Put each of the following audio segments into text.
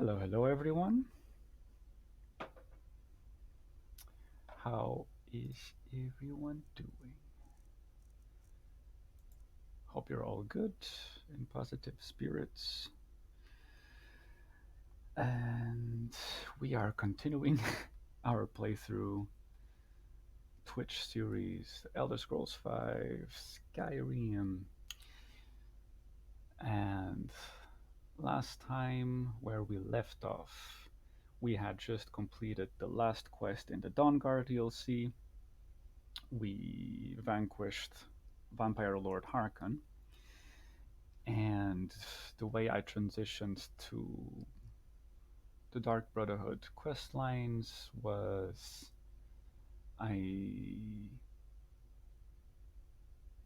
Hello, hello everyone. How is everyone doing? Hope you're all good, in positive spirits. And we are continuing our playthrough Twitch series Elder Scrolls V Skyrim. And last time, where we left off, we had just completed the last quest in the Dawnguard DLC. We vanquished Vampire Lord Harkon, and the way I transitioned to the Dark Brotherhood quest lines was I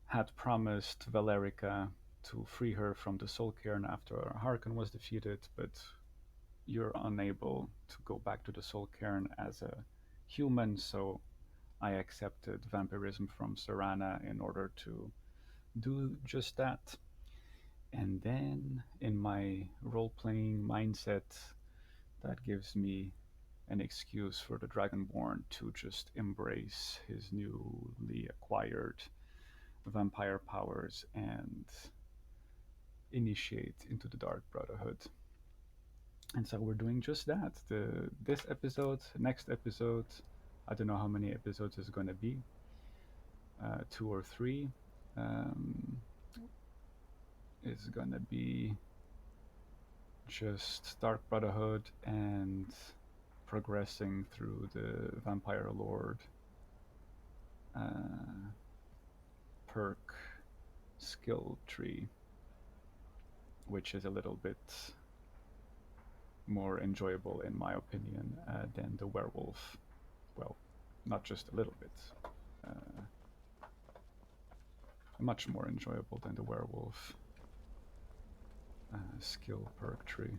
had promised Valerica to free her from the Soul Cairn after Harkon was defeated, but you're unable to go back to the Soul Cairn as a human, so I accepted vampirism from Serana in order to do just that. And then in my role playing mindset, that gives me an excuse for the Dragonborn to just embrace his newly acquired vampire powers and initiate into the Dark Brotherhood. And so we're doing just that. This episode, next episode, I don't know how many episodes it's going to be, 2 or 3, um, is going to be just Dark Brotherhood and progressing through the Vampire Lord perk skill tree, which is a little bit more enjoyable, in my opinion, than the werewolf. Well, not just a little bit. Uh, much more enjoyable than the werewolf skill perk tree.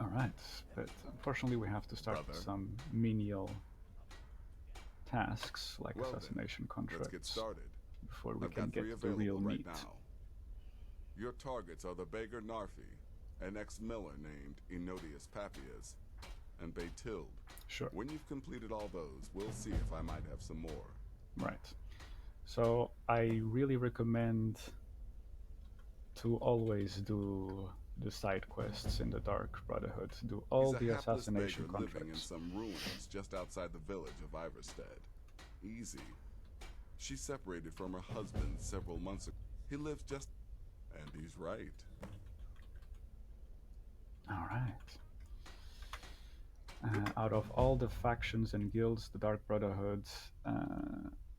All right, but unfortunately we have to start with some menial tasks like assassination contracts. Let's get started. Before we I've can got 3 get the real available meat. right now. Your targets are the beggar Narfi, an ex-miller named Enodius Papias, and Baytild. Sure. When you've completed all those, we'll see if I might have some more. Right. So I really recommend to always do the side quests in the Dark Brotherhood. Do all the assassination contracts. Living in some ruins just outside the village of Iverstead. Easy. She separated from her husband several months ago. He lives just... and he's right. All right. Out of all the factions and guilds, the Dark Brotherhood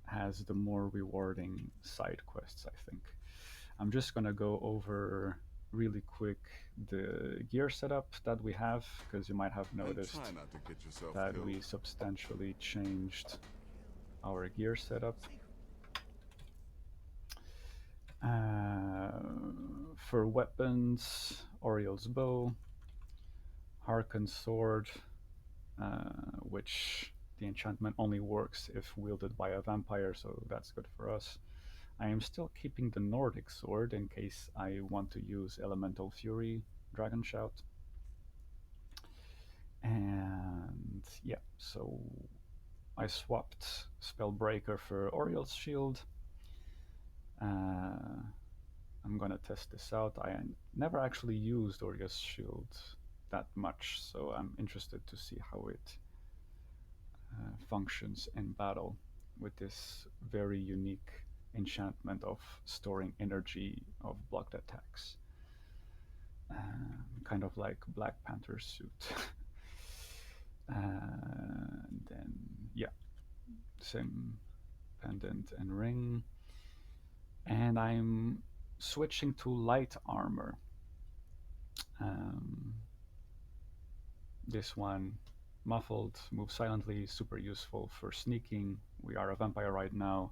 has the more rewarding side quests, I think. I'm just going to go over really quick the gear setup that we have, because you might have noticed that we substantially changed our gear setup. For weapons, Oriel's bow, Harkon's sword, which the enchantment only works if wielded by a vampire, so that's good for us. I am still keeping the Nordic sword in case I want to use Elemental Fury, Dragon Shout. And yeah, so I swapped Spellbreaker for Oriel's Shield. I'm gonna test this out. I never actually used Oriel's Shield that much, so I'm interested to see how it functions in battle with this very unique enchantment of storing energy of blocked attacks. Kind of like Black Panther's suit. And then, yeah, same pendant and ring. And I'm switching to light armor. This one, muffled, move silently, super useful for sneaking. We are a vampire right now.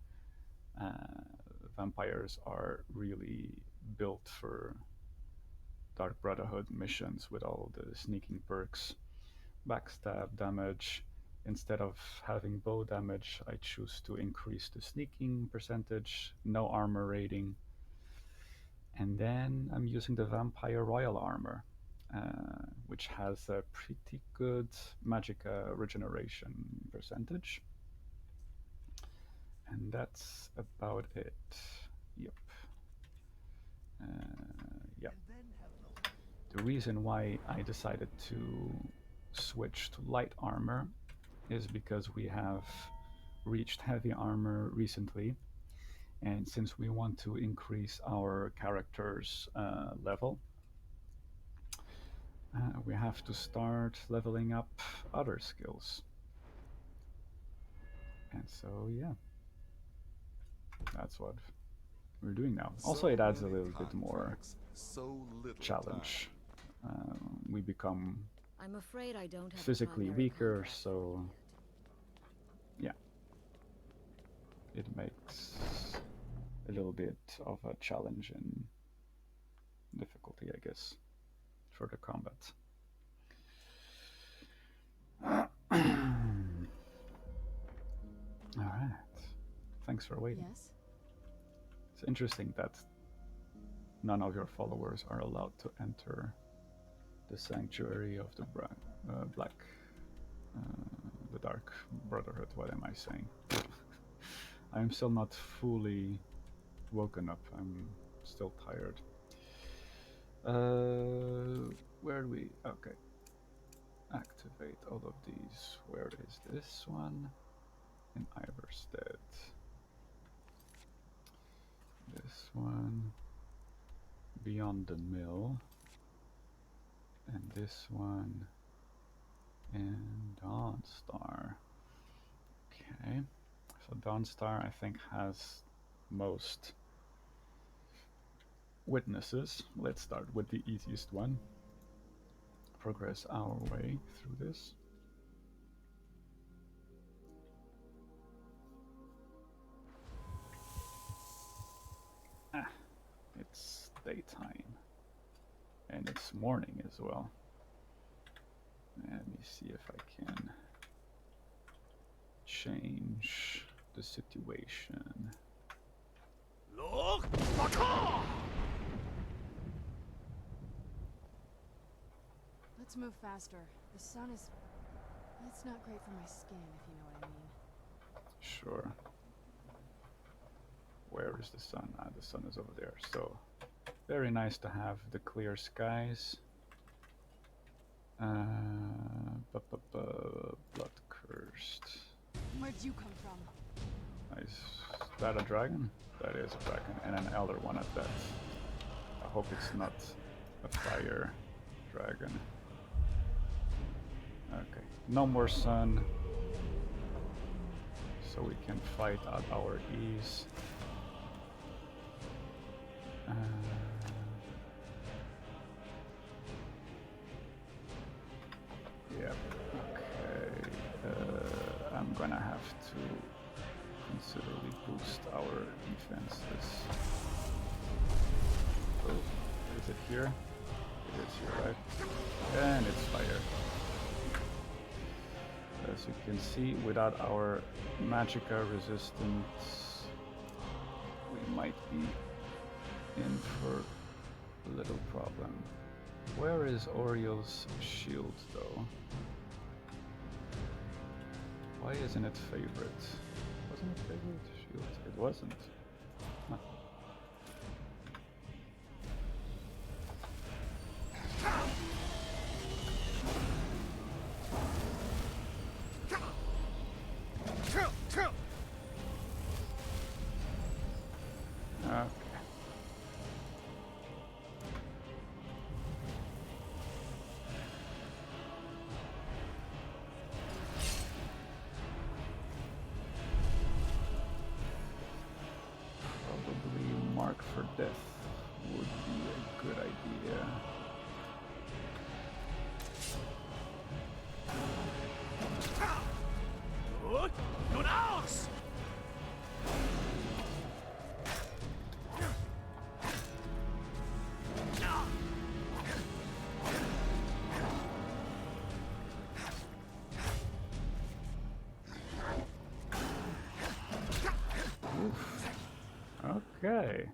Vampires are really built for Dark Brotherhood missions with all the sneaking perks. Backstab damage. Instead of having bow damage, I choose to increase the sneaking percentage, no armor rating. And then I'm using the Vampire Royal Armor. which has a pretty good magicka regeneration percentage. And that's about it. Yep. Yep. The reason why I decided to switch to light armor is because we have reached heavy armor recently, and since we want to increase our character's level, we have to start leveling up other skills. And so, yeah, that's what we're doing now. Also, it adds a little bit more challenge. We become I'm afraid I don't have physically primary weaker, contact so yet. yeah, it makes a little bit of a challenge in difficulty, I guess, for the combat. All right. Thanks for waiting. Yes? It's interesting that none of your followers are allowed to enter the sanctuary of the the Dark Brotherhood. What am I saying? I'm still not fully woken up. I'm still tired. Where do we? Okay. Activate all of these. Where is this one? In Iverstead. This one. Beyond the Mill. And this one in Dawnstar. Okay. So Dawnstar, I think, has most witnesses. Let's start with the easiest one. Progress our way through this. It's daytime. And it's morning as well. Let me see if I can change the situation. Let's move faster. The sun is... It's not great for my skin, if you know what I mean. Sure. Where is the sun? Ah, the sun is over there. So, very nice to have the clear skies. Blood cursed. Where'd you come from? Nice. Is that a dragon? That is a dragon, and an elder one at that. I hope it's not a fire dragon. Okay, no more sun, so we can fight at our ease. Yep. Okay. I'm gonna have to considerably boost our defenses. Oh, is it here? It is here, right? And it's fire. As you can see, without our magicka resistance, we might be in for a little problem. Where is Oriel's shield, though? Why isn't it favorite? Wasn't it favorite shield? It wasn't. Huh. Okay. Probably mark for death would be a good idea. Okay.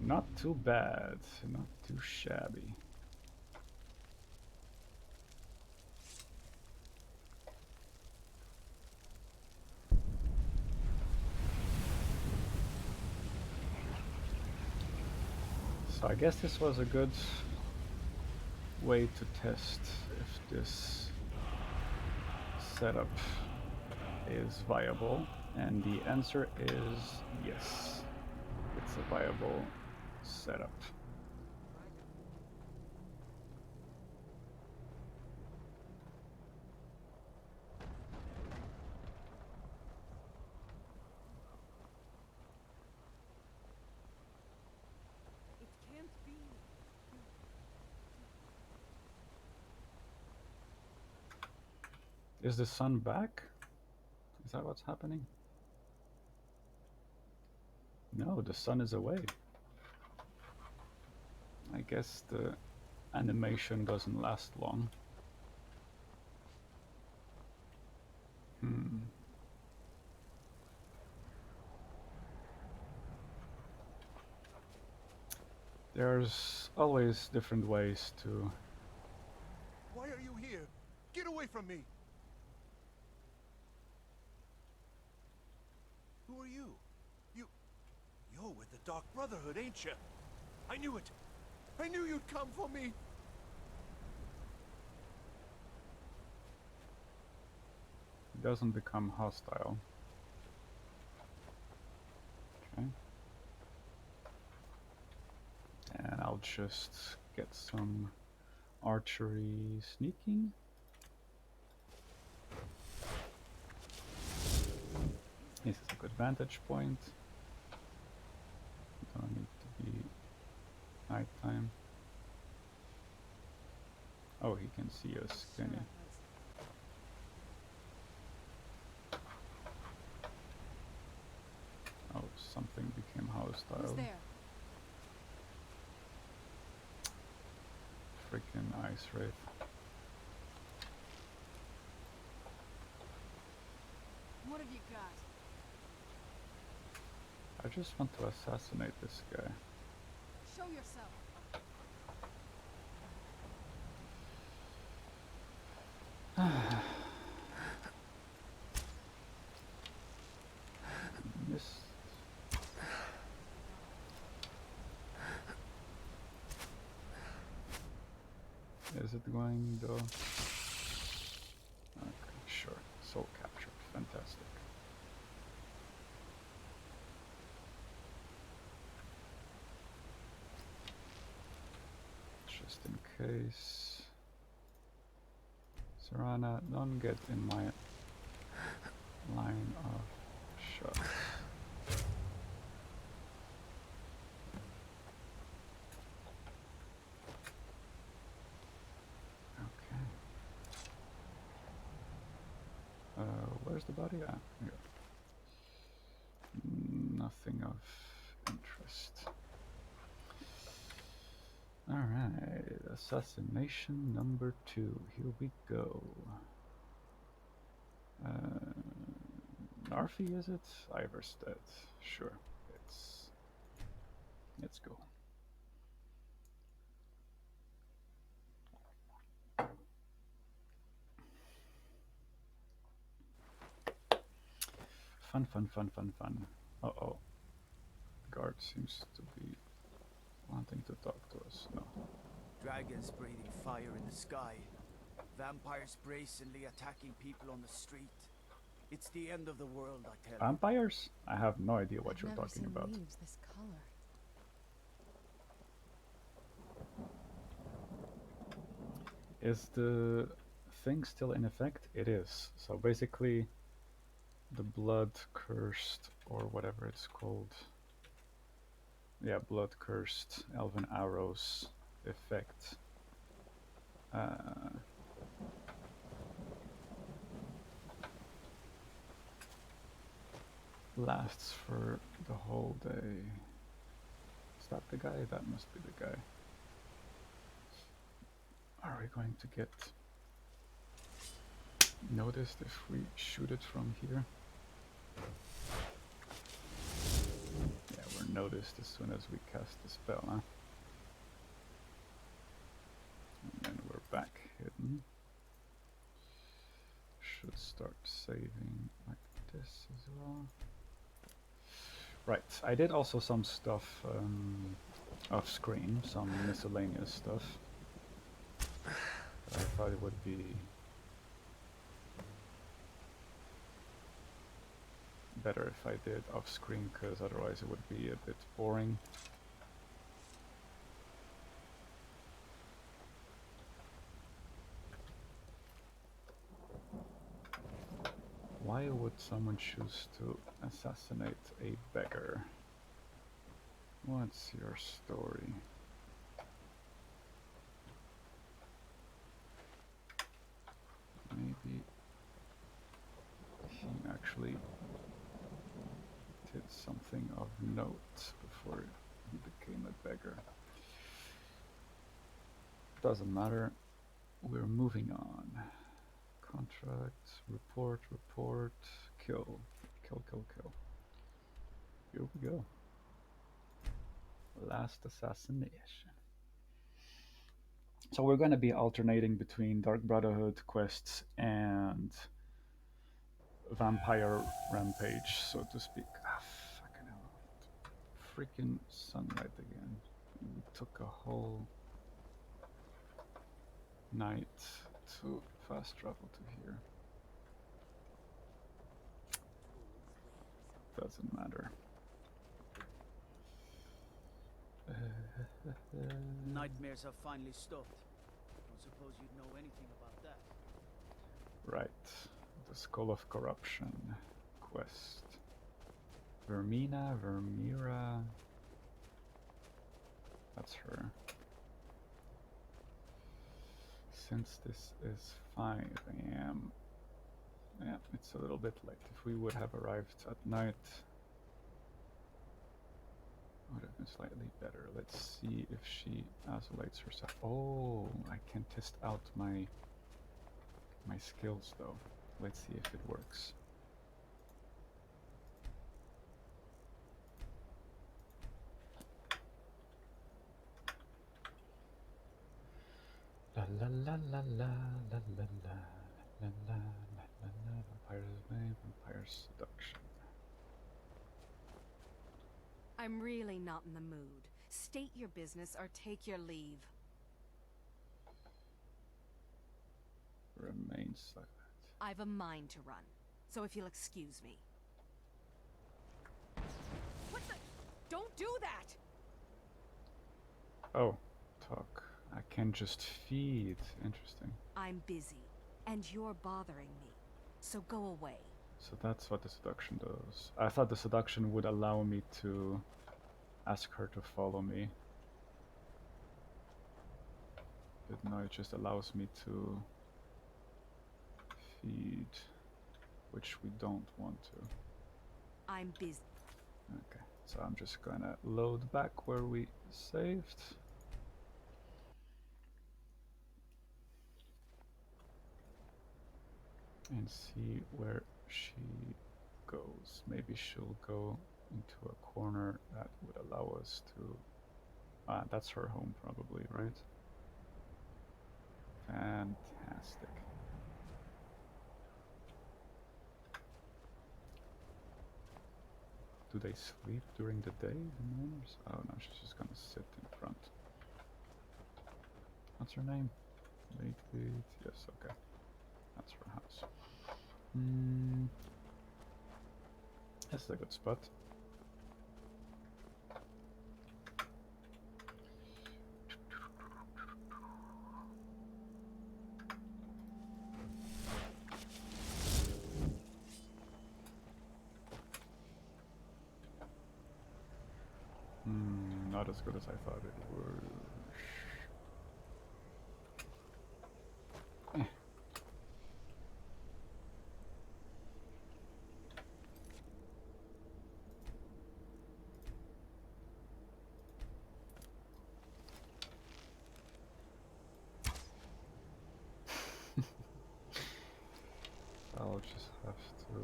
Not too bad. Not too shabby. So I guess this was a good way to test if this setup is viable, and the answer is yes, it's a viable setup. It can't be. Is the sun back? Is that what's happening? No, the sun is away. I guess the animation doesn't last long. There's always different ways to... Why are you here? Get away from me! Who are you? You're with the Dark Brotherhood, ain't you? I knew it! I knew you'd come for me! It doesn't become hostile. Okay. And I'll just get some archery sneaking. This is a good vantage point. Don't need to be nighttime. Oh, he can see us, can he? Oh, something became hostile. Who's there? Freaking ice wraith. What have you got? I just want to assassinate this guy. Show yourself. Missed. Is it going though? Okay, sure. Soul captured. Fantastic. Just in case. Serana, don't get in my line of shots. Okay. Where's the body at? Here. Nothing of interest. Alright, assassination number 2. Here we go. Narfi, is it? Iverstead. Sure. Let's go. Fun. Uh-oh. Guard seems to be wanting to talk to us. No. Dragons breathing fire in the sky. Vampires brazenly attacking people on the street. It's the end of the world, I tell you. Vampires? I have no idea what you're I've never talking seen about. leaves this color. Is the thing still in effect? It is. So basically, the blood cursed, or whatever it's called. Yeah, blood cursed elven arrows effect. Lasts for the whole day. Is that the guy? That must be the guy. Are we going to get noticed if we shoot it from here? Yeah, we're noticed as soon as we cast the spell, huh? And then we're back hidden. Should start saving like this as well. Right, I did also some stuff off screen, some miscellaneous stuff. I thought it would be better if I did off screen, because otherwise it would be a bit boring. Why would someone choose to assassinate a beggar? What's your story? Maybe he actually did something of note before he became a beggar. Doesn't matter. We're moving on. Contract, report, kill. Kill. Here we go. Last assassination. So we're going to be alternating between Dark Brotherhood quests and vampire rampage, so to speak. Ah, fucking hell. Freaking sunlight again. We took a whole night to fast travel to here. Doesn't matter. Nightmares have finally stopped. Don't suppose you'd know anything about that. Right. The Skull of Corruption quest. Vermira. That's her. Since this is 5 AM. Yeah, it's a little bit late. If we would have arrived at night, would have been slightly better. Let's see if she isolates herself. Oh, I can test out my skills though. Let's see if it works. La la la la la la la la la la la la. Vampire's Way, Vampire Seduction. I'm really not in the mood. State your business or take your leave. Remain silent. I've a mind to run, so if you'll excuse me. What the? Don't do that! Oh, talk. I can just feed. Interesting. I'm busy, and you're bothering me, so go away. So that's what the seduction does. I thought the seduction would allow me to ask her to follow me. But no, it just allows me to feed, which we don't want to. I'm busy. Okay, so I'm just gonna load back where we saved. And see where she goes. Maybe she'll go into a corner that would allow us to... that's her home probably, right? Fantastic. Do they sleep during the day, the gnomes? Oh no, she's just gonna sit in front. What's her name? Wait. Yes, okay. That's her house. This is a good spot. Not as good as I thought it would. I'll just have to...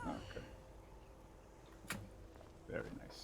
Okay. Very nice.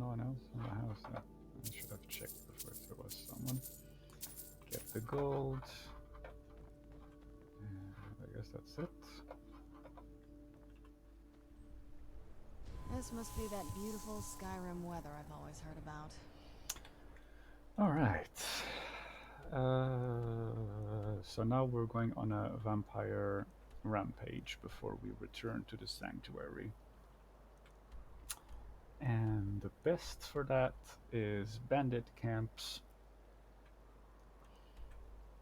no one else in the house. I should have checked before if there was someone. Get the gold. And I guess that's it. This must be that beautiful Skyrim weather I've always heard about. Alright. So now we're going on a vampire rampage before we return to the sanctuary. And the best for that is bandit camps,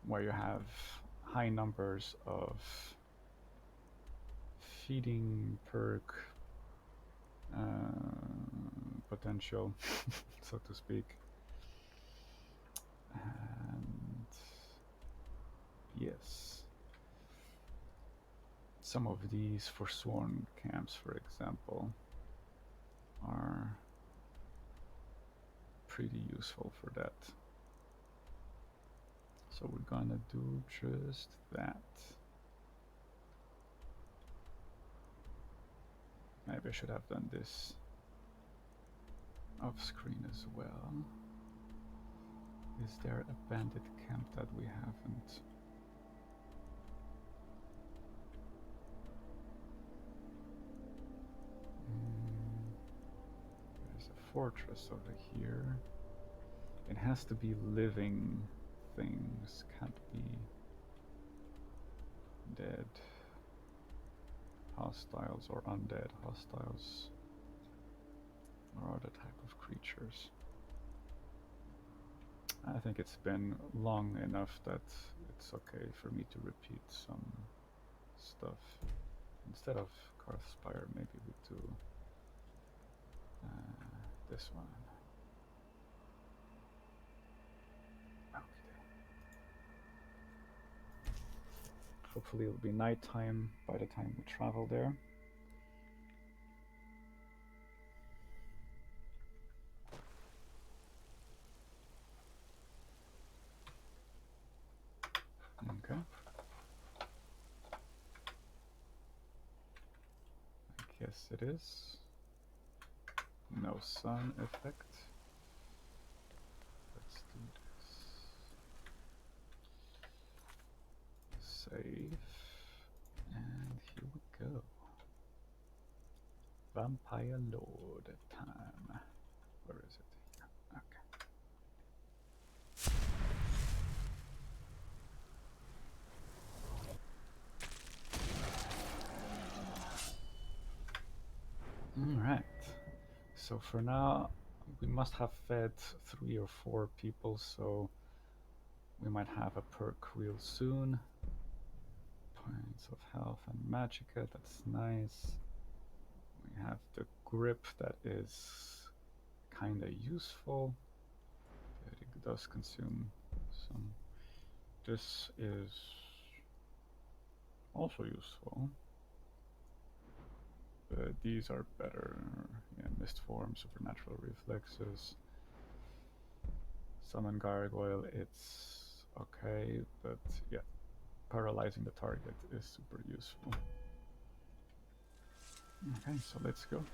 where you have high numbers of feeding perk potential, so to speak. And yes, some of these forsworn camps, for example, are pretty useful for that. So we're gonna do just that. Maybe I should have done this off screen as well. Is there a bandit camp that we haven't? There's a fortress over here. It has to be living things, can't be dead. Hostiles or undead. Hostiles or other type of creatures. I think it's been long enough that it's okay for me to repeat some stuff. Instead of Karthspire, maybe we do this one. Okay. Hopefully it'll be nighttime by the time we travel there. Okay. I guess it is. No sun effect. Let's do this. Save. And here we go. Vampire Lord time. Where is it? Here. Okay. Alright, so for now we must have fed 3 or 4 people, so we might have a perk real soon. Points of health and magicka, that's nice. We have the grip that is kinda useful, but it does consume some. This is also useful. But these are better. Yeah, mist form, supernatural reflexes. Summon gargoyle, it's okay, but yeah, paralyzing the target is super useful. Okay, so let's go.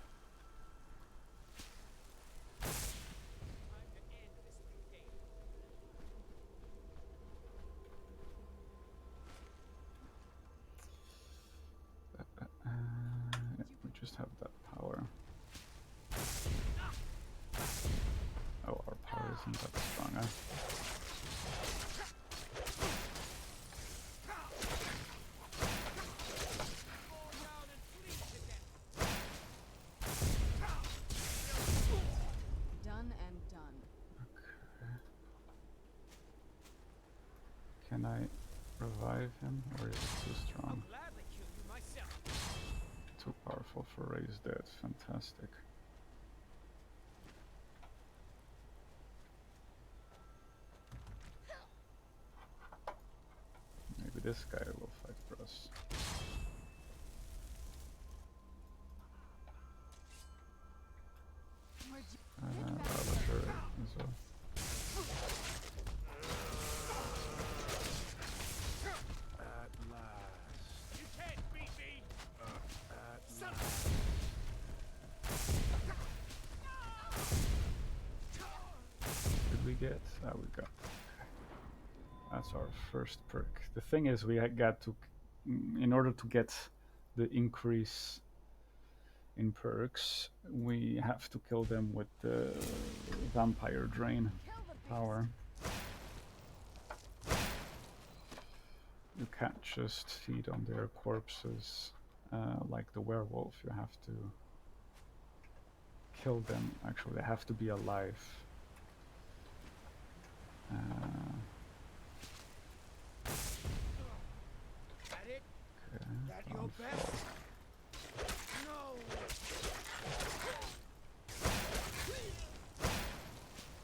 Yeah, we just have that power. Oh, our power isn't that strong, huh? Done and done. Okay. Can I revive him, or is it too strong? Too powerful for raise dead. Fantastic. Maybe this guy will fight for us. Ravager as well. At last. You can't beat me! At last. get? There we go. That's our first perk. The thing is, we got to, in order to get the increase in perks, we have to kill them with the vampire drain power. You can't just feed on their corpses like the werewolf. You have to kill them. Actually, they have to be alive. That it? Okay, That your best? No!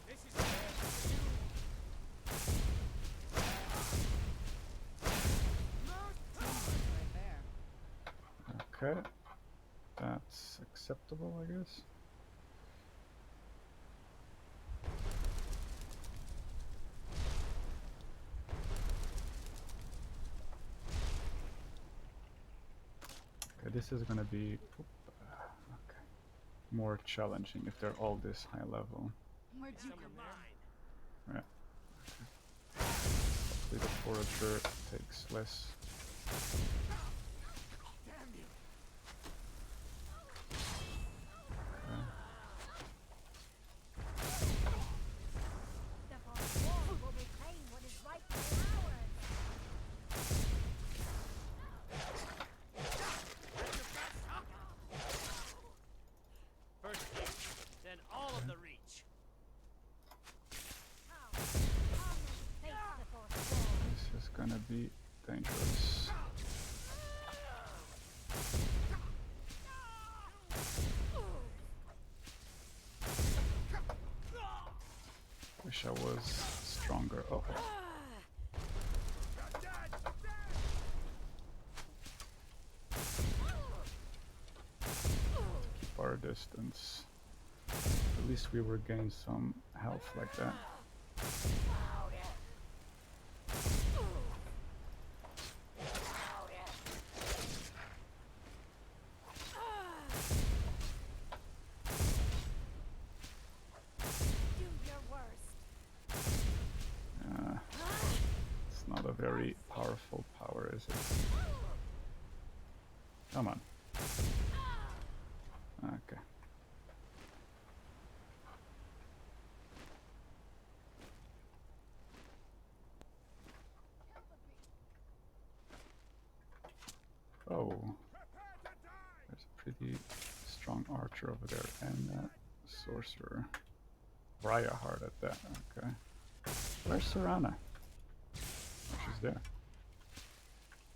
This is the end for you! Right there. okay, that's acceptable, I guess. Okay, this is gonna be okay, more challenging if they're all this high level. Where'd you come from? Yeah. Hopefully the forager takes less. Damn you! The Forsworn will reclaim what is rightfully ours. First hit, then all of the reach. Come and face the Forsworn. This is gonna be dangerous. Wish I was stronger. Oh. Keep our distance. At least we regain some health like that. Do your worst. It's not a very powerful power, is it? Come on. Okay. Oh, there's a pretty strong archer over there and a sorcerer. Briarheart at that. Okay. Where's Serana? Oh, she's there.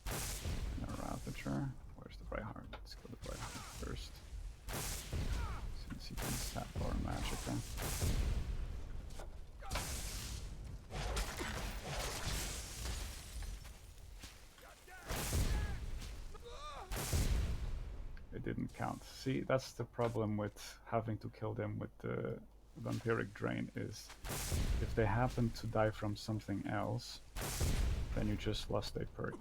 And a Ravager. Where's the Briarheart? Let's kill the Briarheart first. Since he can sap our magicka. It didn't count. See, that's the problem with having to kill them with the vampiric drain, is if they happen to die from something else, then you just lost a perk.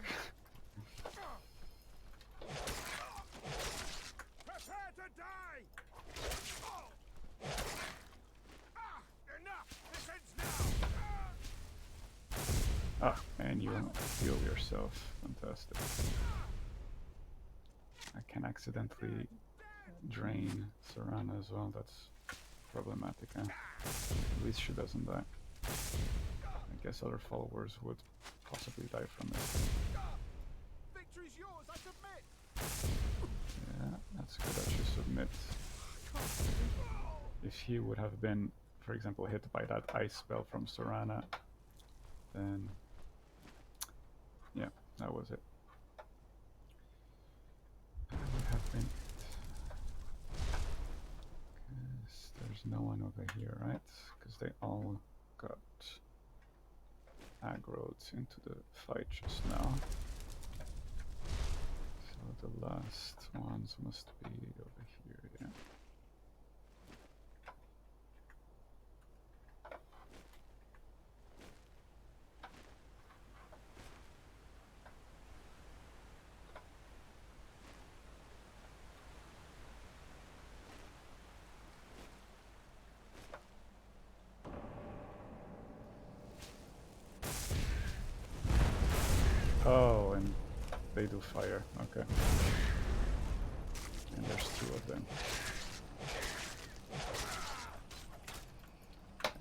Prepare to die! Enough! This ends now! Ah, and you heal yourself. Fantastic. I can accidentally drain Serana as well. That's problematic, huh? At least she doesn't die. I guess other followers would possibly die from it. Victory's yours, I submit! Yeah, that's good that you submit. If he would have been, for example, hit by that ice spell from Serana, then yeah, that was it. That would have been it. 'Cause there's no one over here, right? Because they all got aggroed into the fight just now. So the last ones must be over here, yeah. Oh, and they do fire. Okay. And there's 2 of them.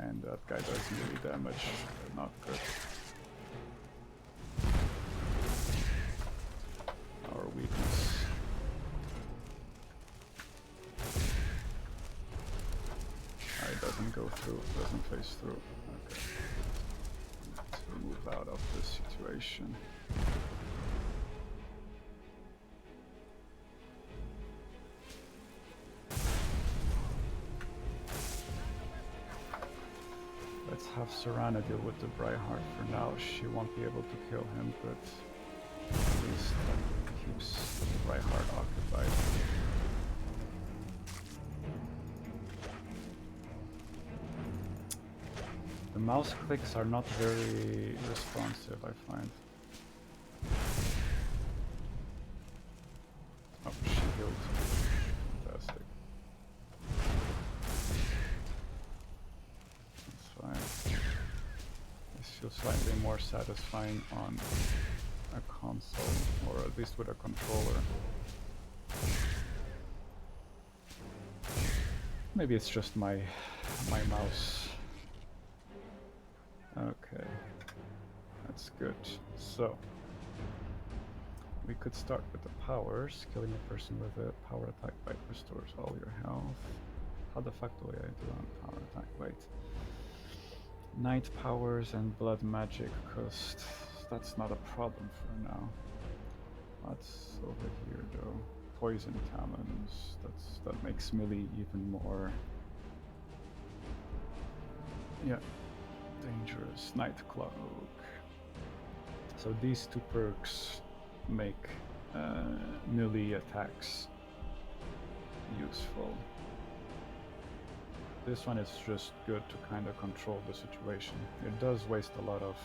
And that guy does melee damage. Not good. Our weakness. It doesn't go through, doesn't phase through. Okay. Let's move out of this situation. Let's have Serana deal with the Briarheart for now. She won't be able to kill him, but at least that keeps the Briarheart occupied. The mouse clicks are not very responsive, I find. Oh, she healed. Fantastic. That's fine. This feels slightly more satisfying on a console, or at least with a controller. Maybe it's just my mouse. Okay, that's good. So, we could start with the powers. Killing a person with a power attack bite restores all your health. How the fuck do I do on power attack bite? Night powers and blood magic cost. That's not a problem for now. What's over here though? Poison talons. That makes melee even more. Yeah. Dangerous. Night Cloak. So these 2 perks make melee attacks useful. This one is just good to kind of control the situation. It does waste a lot of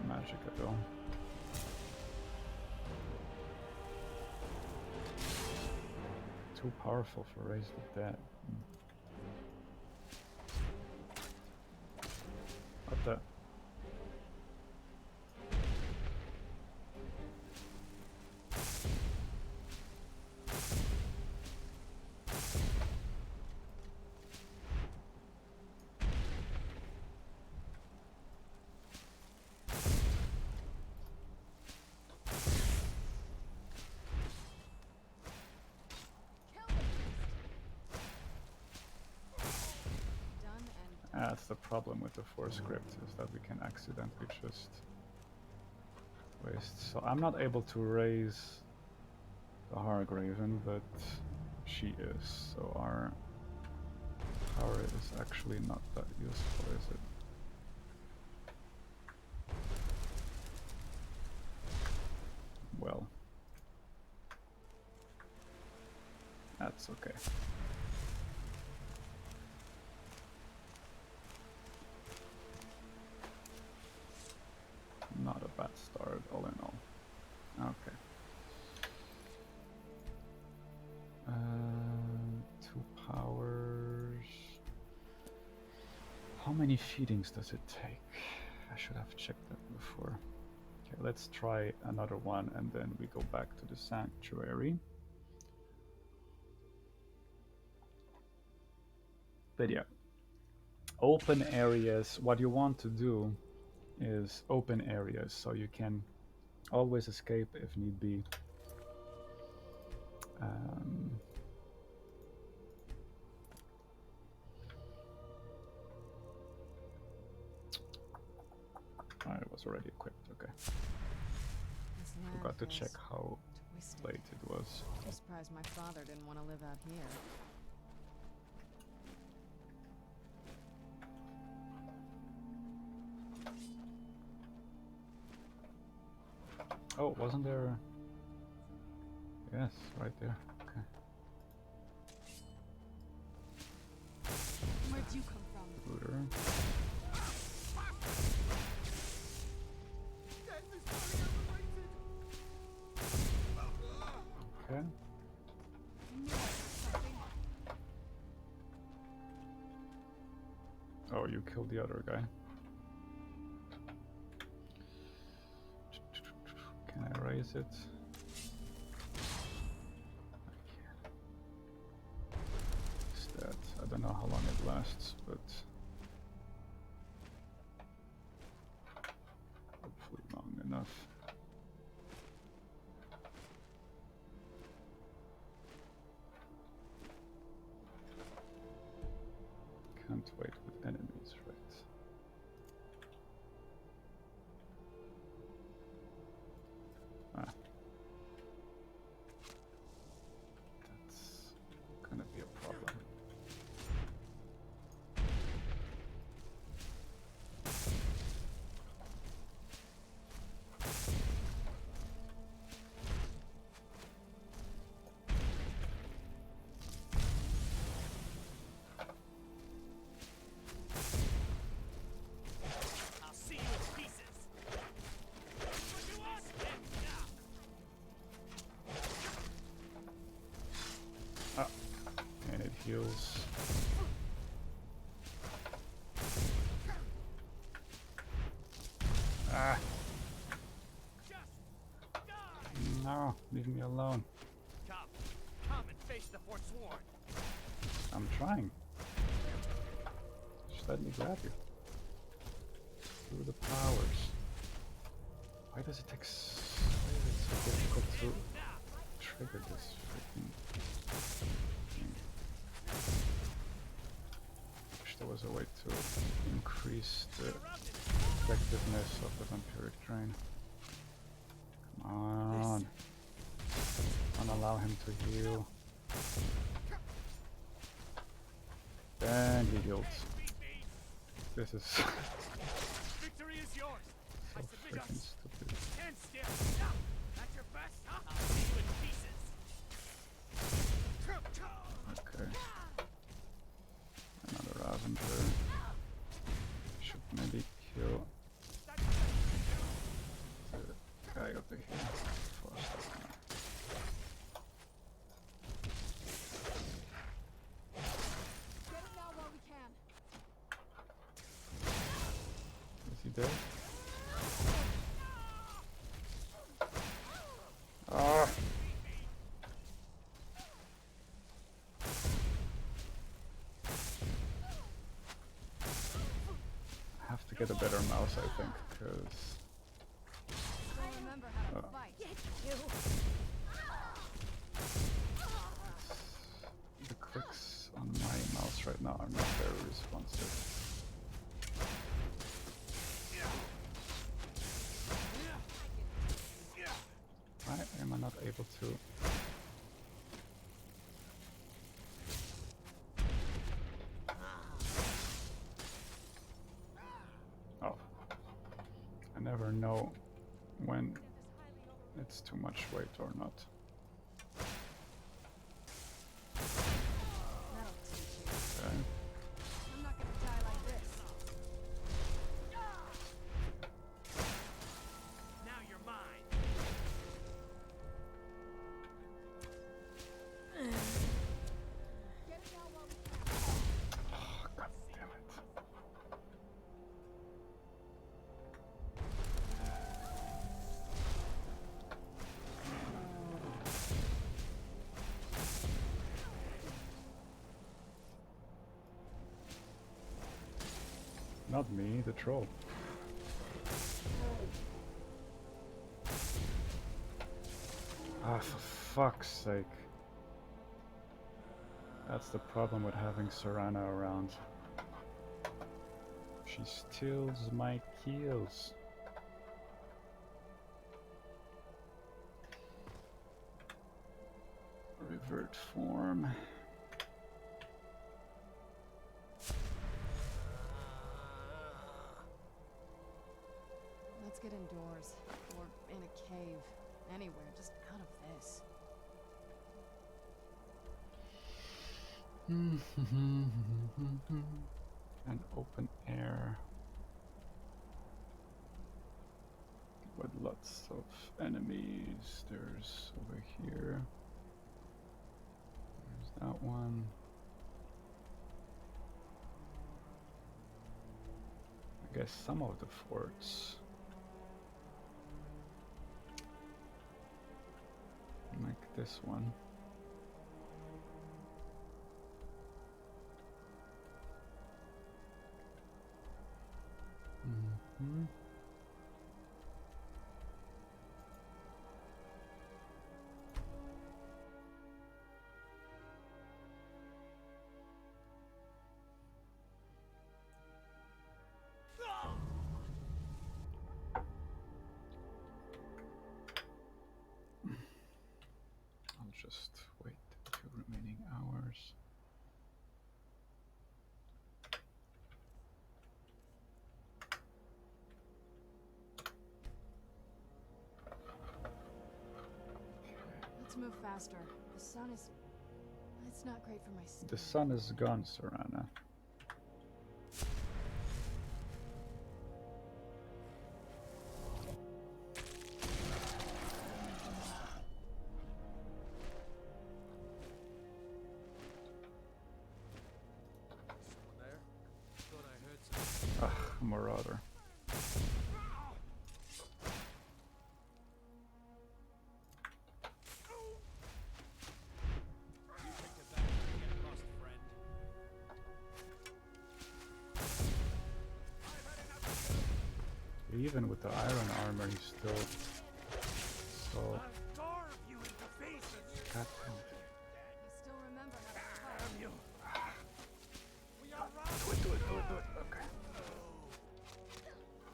magic though. Too powerful for Raise the Dead. What the? That's the problem with the Force script, is that we can accidentally just waste. So I'm not able to raise the Hargraven, but she is. So our power is actually not that useful, is it? Well, that's okay. Not a bad start, all in all. Okay. 2 powers. How many feedings does it take? I should have checked that before. Okay, let's try another one and then we go back to the sanctuary. But yeah, open areas, what you want to do is open areas so you can always escape if need be. It was already equipped, okay. Forgot to check how late it was. I'm surprised my father didn't want to live out here. Oh, wasn't there? Yes, right there. Okay. Where'd you come from? Looter. Okay. Oh, you killed the other guy. is it? Is that? I don't know how long it lasts, but hopefully long enough. Can't wait with enemies, right? Ah. That's gonna be a problem. I'll see you in pieces. What you want? And now. Ah, and it heals. Ah, Just die. no, leave me alone. Come and face the Forsworn. I'm trying. Just let me grab you. Through the powers. Why does it take why is it so difficult to trigger this freaking thing? Wish there was a way to increase the effectiveness of the vampiric drain. Come on. Don't allow him to heal. And he healed. This is so Victory is yours. I submit freaking us. stupid. Stand still. Now, that's your best, huh? I'll see you in pieces. Okay. Another Avenger. Should maybe kill the guy over here first. Get it now while we can. Is he dead? Ah! I have to get a better mouse, I think, because I'll remember how to fight. the clicks on my mouse right now are not very responsive. Why am I not able to? Oh. I never know when it's too much weight or not. That'll teach you. Okay. I'm not gonna die like this. Now you're mine. Get it now while we can. Oh, God damn it. Not me, the troll. Ah, for fuck's sake. That's the problem with having Serana around. She steals my kills. Revert form. Let's get indoors. Or in a cave. Anywhere, just out of this. An open air with lots of enemies. There's over here. There's that one. I guess some of the forts this one. Mm-hmm. I'll just wait the 2 remaining hours. Let's move faster. The sun is... It's not great for my skin. The sun is gone, Serana. Someone there? Thought I heard something. Ugh, Marauder. You picked a bad time to get lost, friend. I've had enough of you. Even with the iron armor, he's still so. I'll carve you into pieces. God, I still remember how to fight. Damn you. We are do it. Okay.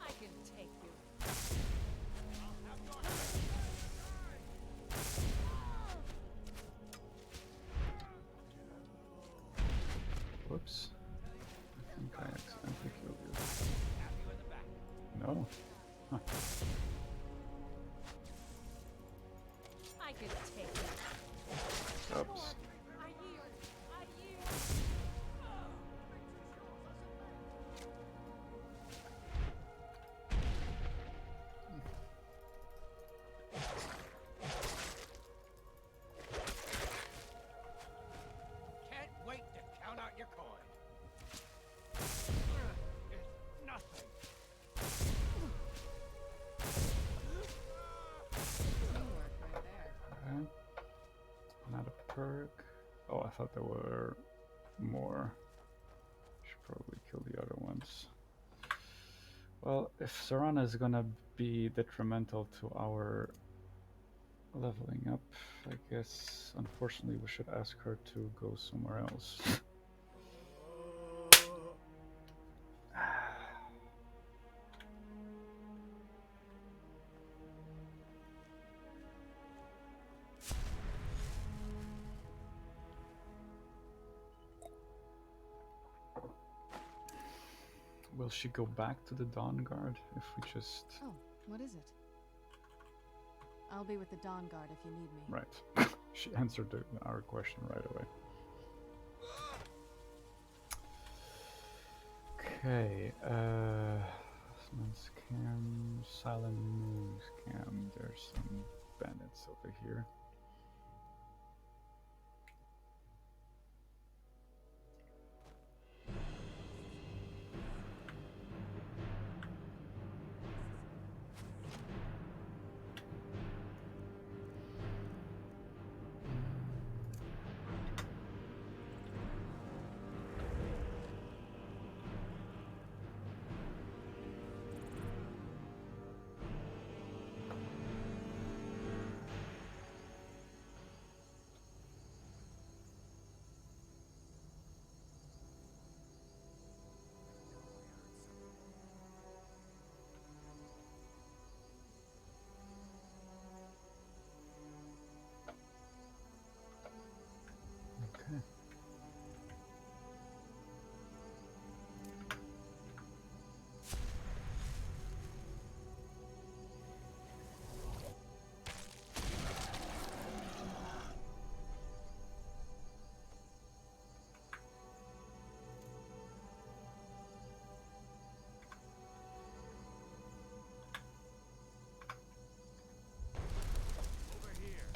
I can take you. Whoops. I think I accidentally killed you. Stab you in the back. No. Huh. I can take you. Oops. I yield. I yield. Can't wait to count out your coin. It's nothing. Teamwork right there. Okay. Not a perk. Oh, I thought there were more. Should probably kill the other ones. Well, if Serana is gonna be detrimental to our leveling up, I guess unfortunately we should ask her to go somewhere else. Will she go back to the Dawn Guard if we just... Oh, what is it? I'll be with the Dawn Guard if you need me. Right. She answered our question right away. Okay, Scam, Silent Moon Scam. There's some bandits over here. Okay. Over here.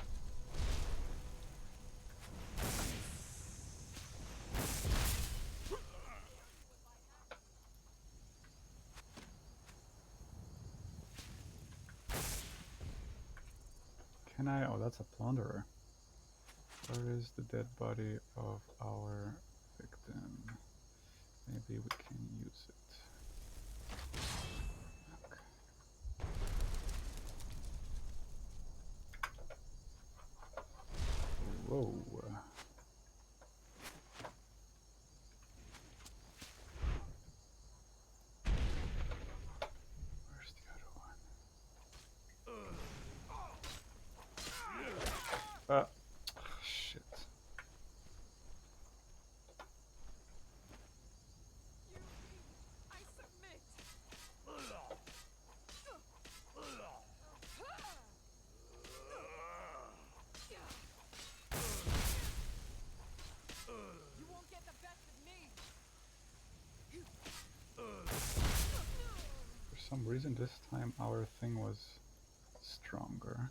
Can I? Oh, that's a plunderer. Where is the dead body of our victim? Maybe we can use it. Okay. Whoa. Where's the other one? Ah, shit. I submit. You won't get the best of me. For some reason this time our thing was stronger.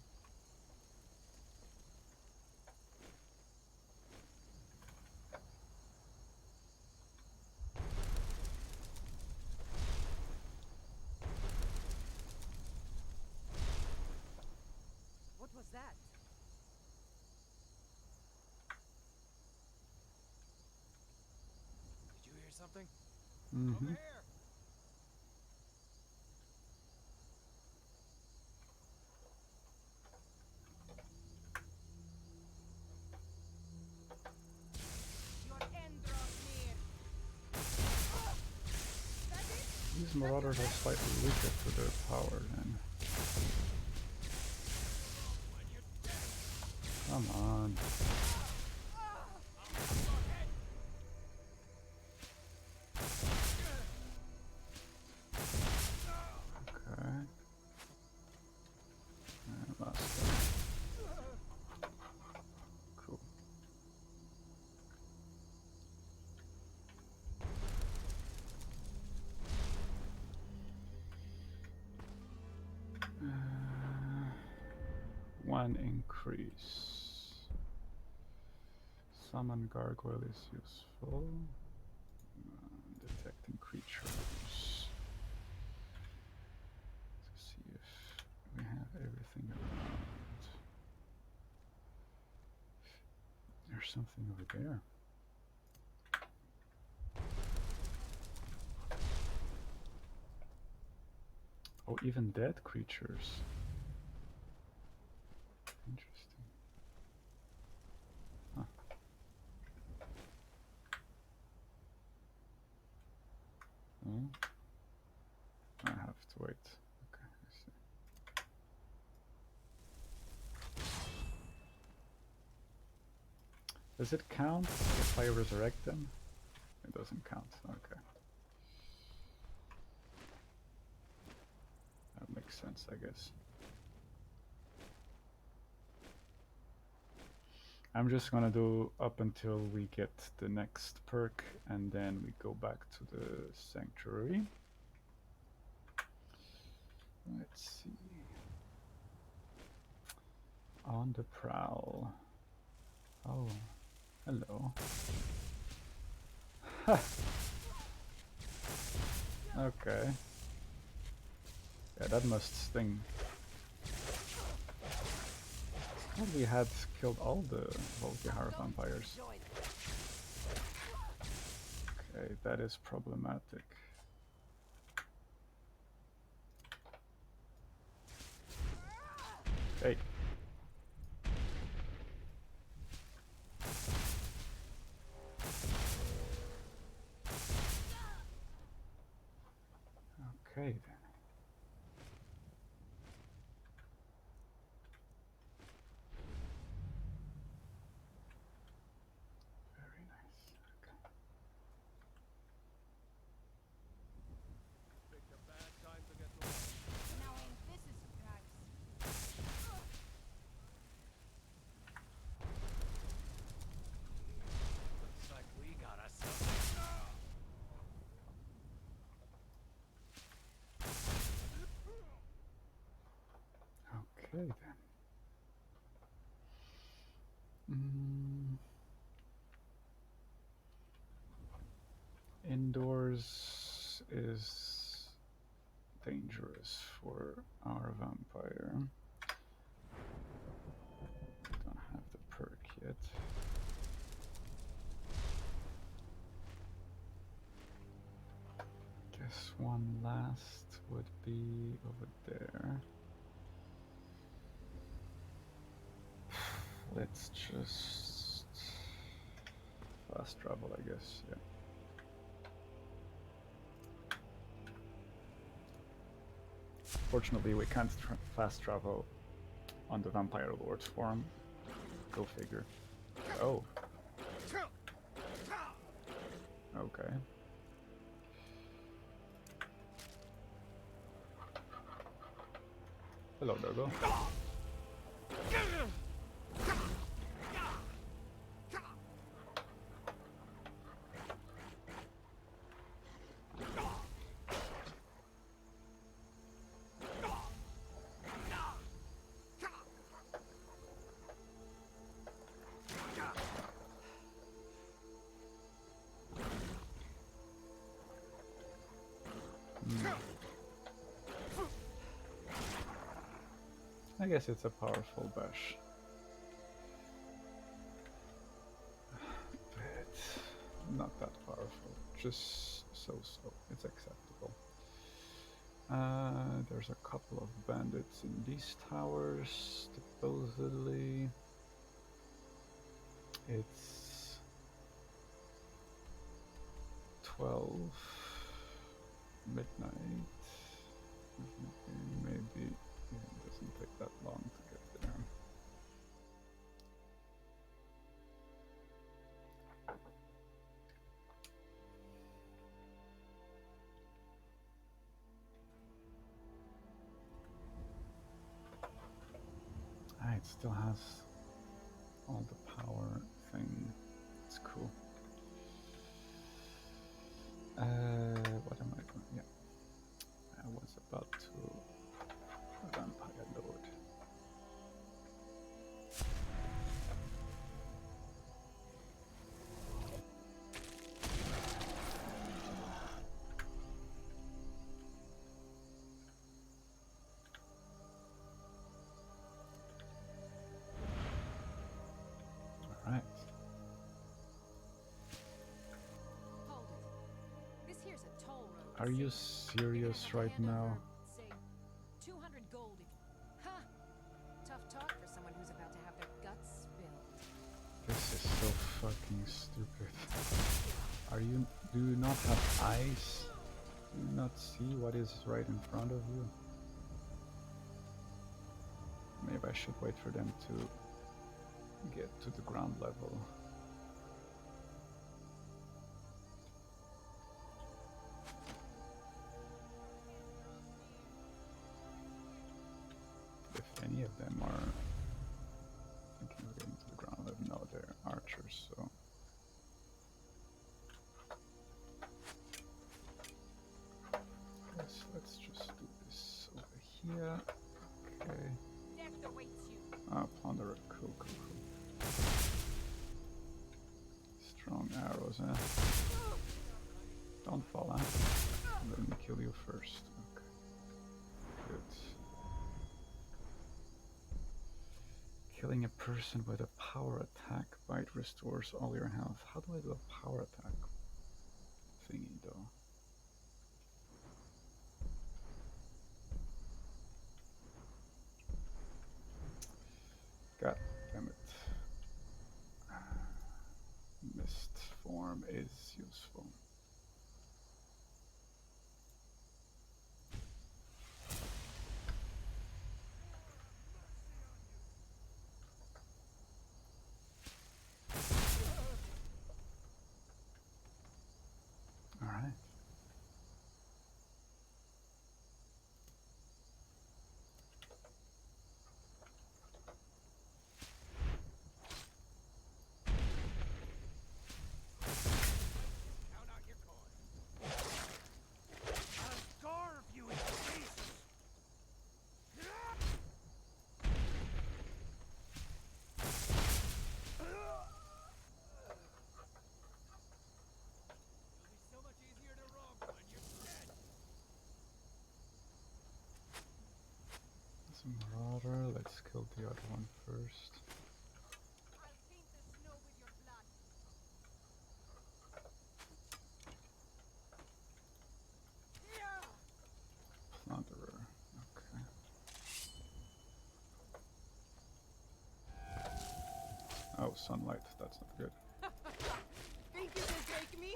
What was that? Did you hear something? Mm-hmm. Over here! Your end draws near. These marauders are slightly weaker to their power then. Come on. Okay. And last one. Cool. One increase. Summon gargoyle is useful. Detecting creatures. To see if we have everything around. There's something over there. Oh, even dead creatures. Interesting. Huh. Oh. I have to wait. Okay, I see. Does it count if I resurrect them? It doesn't count. Okay. That makes sense, I guess. I'm just gonna do up until we get the next perk, and then we go back to the sanctuary. Let's see. On the prowl. Oh, hello. Okay. Yeah, that must sting. I thought we had killed all the Volkihar vampires. Okay, that is problematic. Hey. Okay then. Very nice. Okay. Picked a bad time to get to work. Now ain't this a surprise? Looks like we got us something. Okay then. Indoors is dangerous for our vampire. Don't have the perk yet. one last would be over there. Let's just fast travel, I guess. Yeah. Fortunately, we can't fast travel on the Vampire Lord's form. Go figure. Oh. Okay. Hello, Dogo. I guess it's a powerful bash. But not that powerful. Just so-so. It's acceptable. There's a couple of bandits in these towers, supposedly. It's 12 midnight. Maybe it doesn't take that long to get there. It still has all the power thing. It's cool. What am I doing? Yeah. I was about to vampire load. Alright. Hold it. This here's a toll road. Are you serious right now? Say 200 gold. Ha! Tough talk for someone who's about to have their guts spilled. This is so fucking stupid. Do you not have eyes? Do you not see what is right in front of you? Maybe I should wait for them to get to the ground level. If any of them are thinking of getting to the ground level, no, they're archers, so. Let's just do this over here. Okay. Death awaits you. Plunderer, cool. Strong arrows, eh? Don't fall, huh? Let me kill you first. Okay. Good. Killing a person with a power attack bite restores all your health. How do I do a power attack thingy, though? God damn it. Mist form is useful. All right. Count out your coin. I'll starve you in Jesus! It'll be so much easier to rob when you're dead. It's a marauder. Let's kill the other one first. I'll paint the snow with your blood. Here! Oh, sunlight. That's not good. Think you can take me?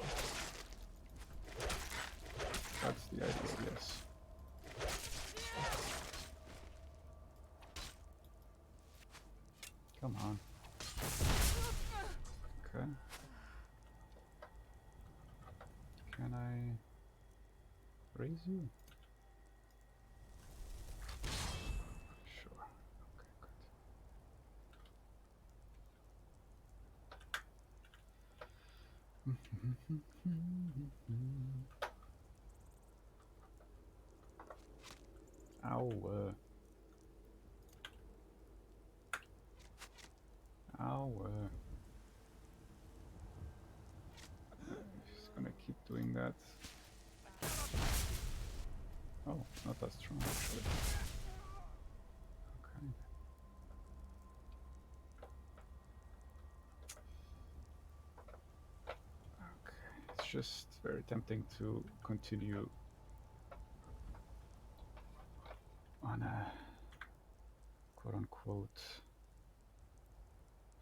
That's the idea, yes. Come on. Okay. Can I raise you? Sure. Okay, good. Ow. Ow. Just gonna keep doing that. Oh, not that strong actually. Okay. Okay. It's just very tempting to continue on a quote-unquote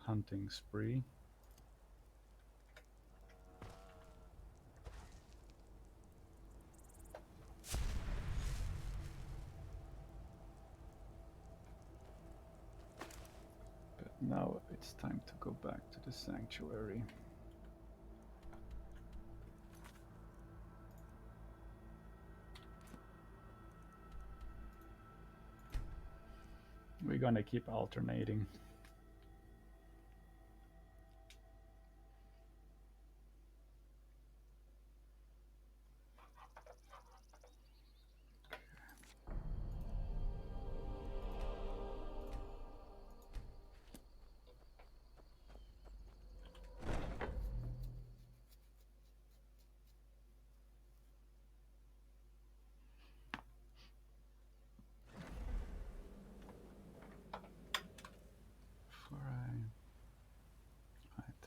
hunting spree. But now it's time to go back to the sanctuary. We're gonna keep alternating.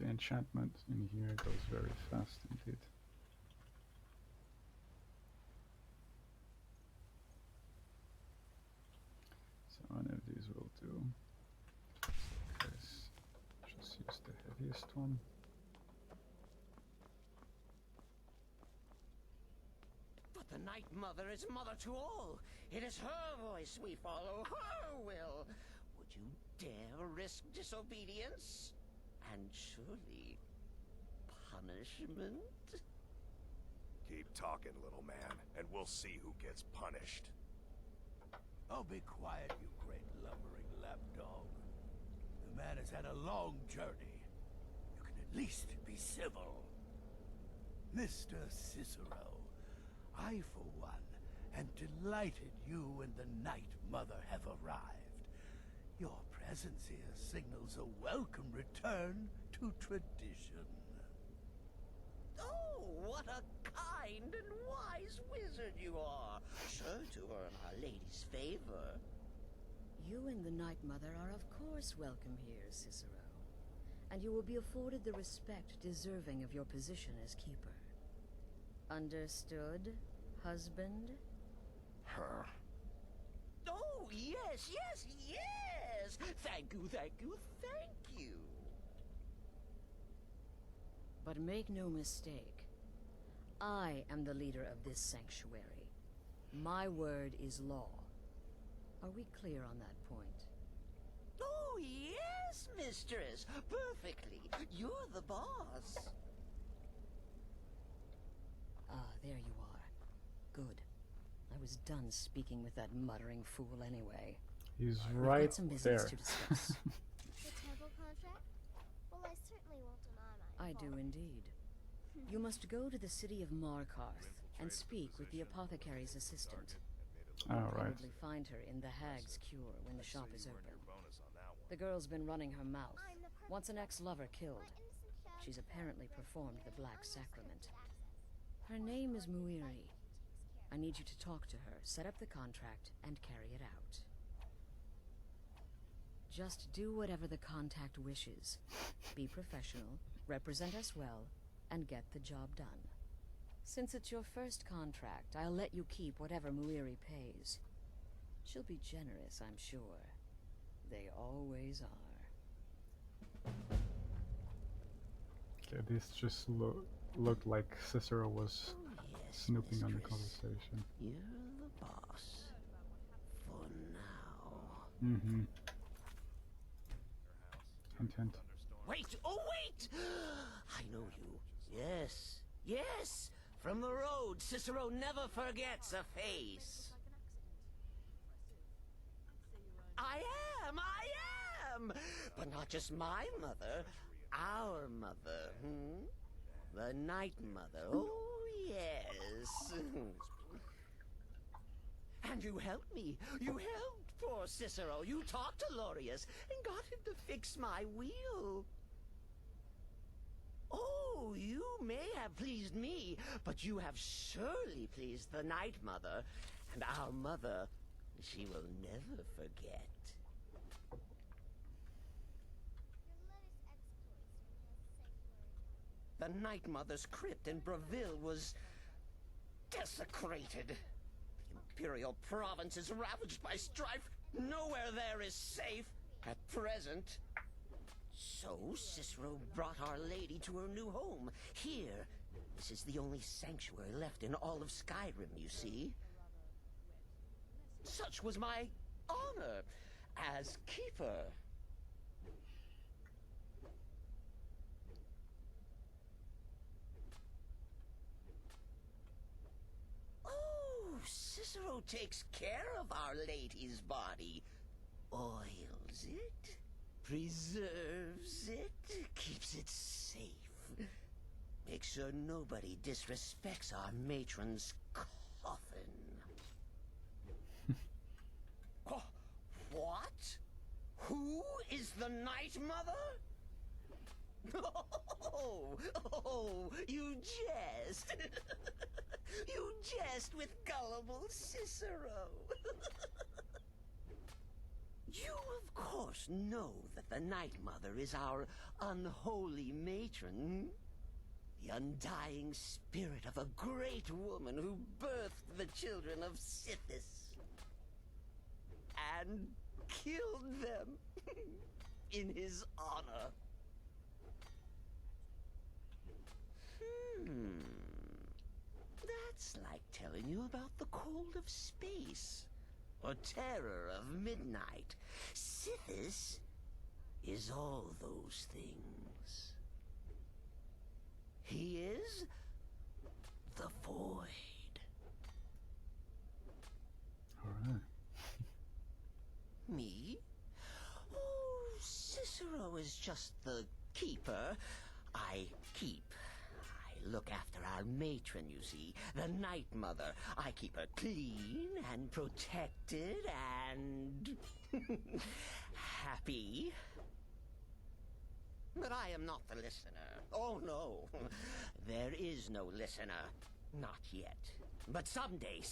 The enchantment in here goes very fast indeed. So any of these will do. Just use the heaviest one. But the Night Mother is mother to all. It is her voice we follow, her will. Would you dare risk disobedience? And surely punishment? Keep talking, little man, and we'll see who gets punished. Oh, be quiet, you great lumbering lapdog. The man has had a long journey. You can at least be civil. Mr. Cicero, I, for one, am delighted you and the Night Mother have arrived. Your presence here signals a welcome return to tradition. Oh, what a kind and wise wizard you are! Sure to earn Our Lady's favor. You and the Night Mother are of course welcome here, Cicero. And you will be afforded the respect deserving of your position as keeper. Understood, husband? Her. Oh, yes, yes, yes! Thank you, thank you, thank you! But make no mistake, I am the leader of this sanctuary. My word is law. Are we clear on that point? Oh, yes, mistress! Perfectly! You're the boss! Ah, there you are. Good. I was done speaking with that muttering fool anyway. He's We've right got some business there. to discuss. The temple contract? Well, I certainly won't deny my I do indeed. You must go to the city of Markarth and speak with the apothecary's assistant. You'll probably find her in the Hag's Cure when the shop is open. The girl's been running her mouth. Wants an ex-lover killed. She's apparently performed the Black Sacrament. Her name is Muiri. I need you to talk to her, set up the contract, and carry it out. Just do whatever the contact wishes. Be professional, represent us well, and get the job done. Since it's your first contract, I'll let you keep whatever Muiri pays. She'll be generous, I'm sure. They always are. Okay, this just looked like Cicero was snooping on the conversation. You're the boss. For now. Mm-hmm. Hint, hint. Wait! Oh, wait! I know you. Yes. Yes! From the road, Cicero never forgets a face. I am! But not just my mother. Our mother, The Night Mother. Oh, yes. And you helped me. You helped poor Cicero. You talked to Lorius and got him to fix my wheel. Oh, you may have pleased me, but you have surely pleased the Night Mother. And our mother, she will never forget. The Night Mother's crypt in Breville was desecrated. The Imperial province is ravaged by strife. Nowhere there is safe at present. So Cicero brought Our Lady to her new home. Here, this is the only sanctuary left in all of Skyrim, you see. Such was my honor as keeper. Oh, Cicero takes care of Our Lady's body. Oils it, preserves it, keeps it safe. Makes sure nobody disrespects our matron's coffin. What? Who is the Night Mother? Oh, you jest. You jest with gullible Cicero. You, of course, know that the Night Mother is our unholy matron. The undying spirit of a great woman who birthed the children of Sithis. And killed them in his honor. That's like telling you about the cold of space, or terror of midnight. Sithis is all those things. He is the void. All right. Me? Oh, Cicero is just the keeper. I keep. I look after our matron, you see, the Night Mother. I keep her clean and protected and happy. But I am not the listener. Oh, no. There is no listener. Not yet. But someday,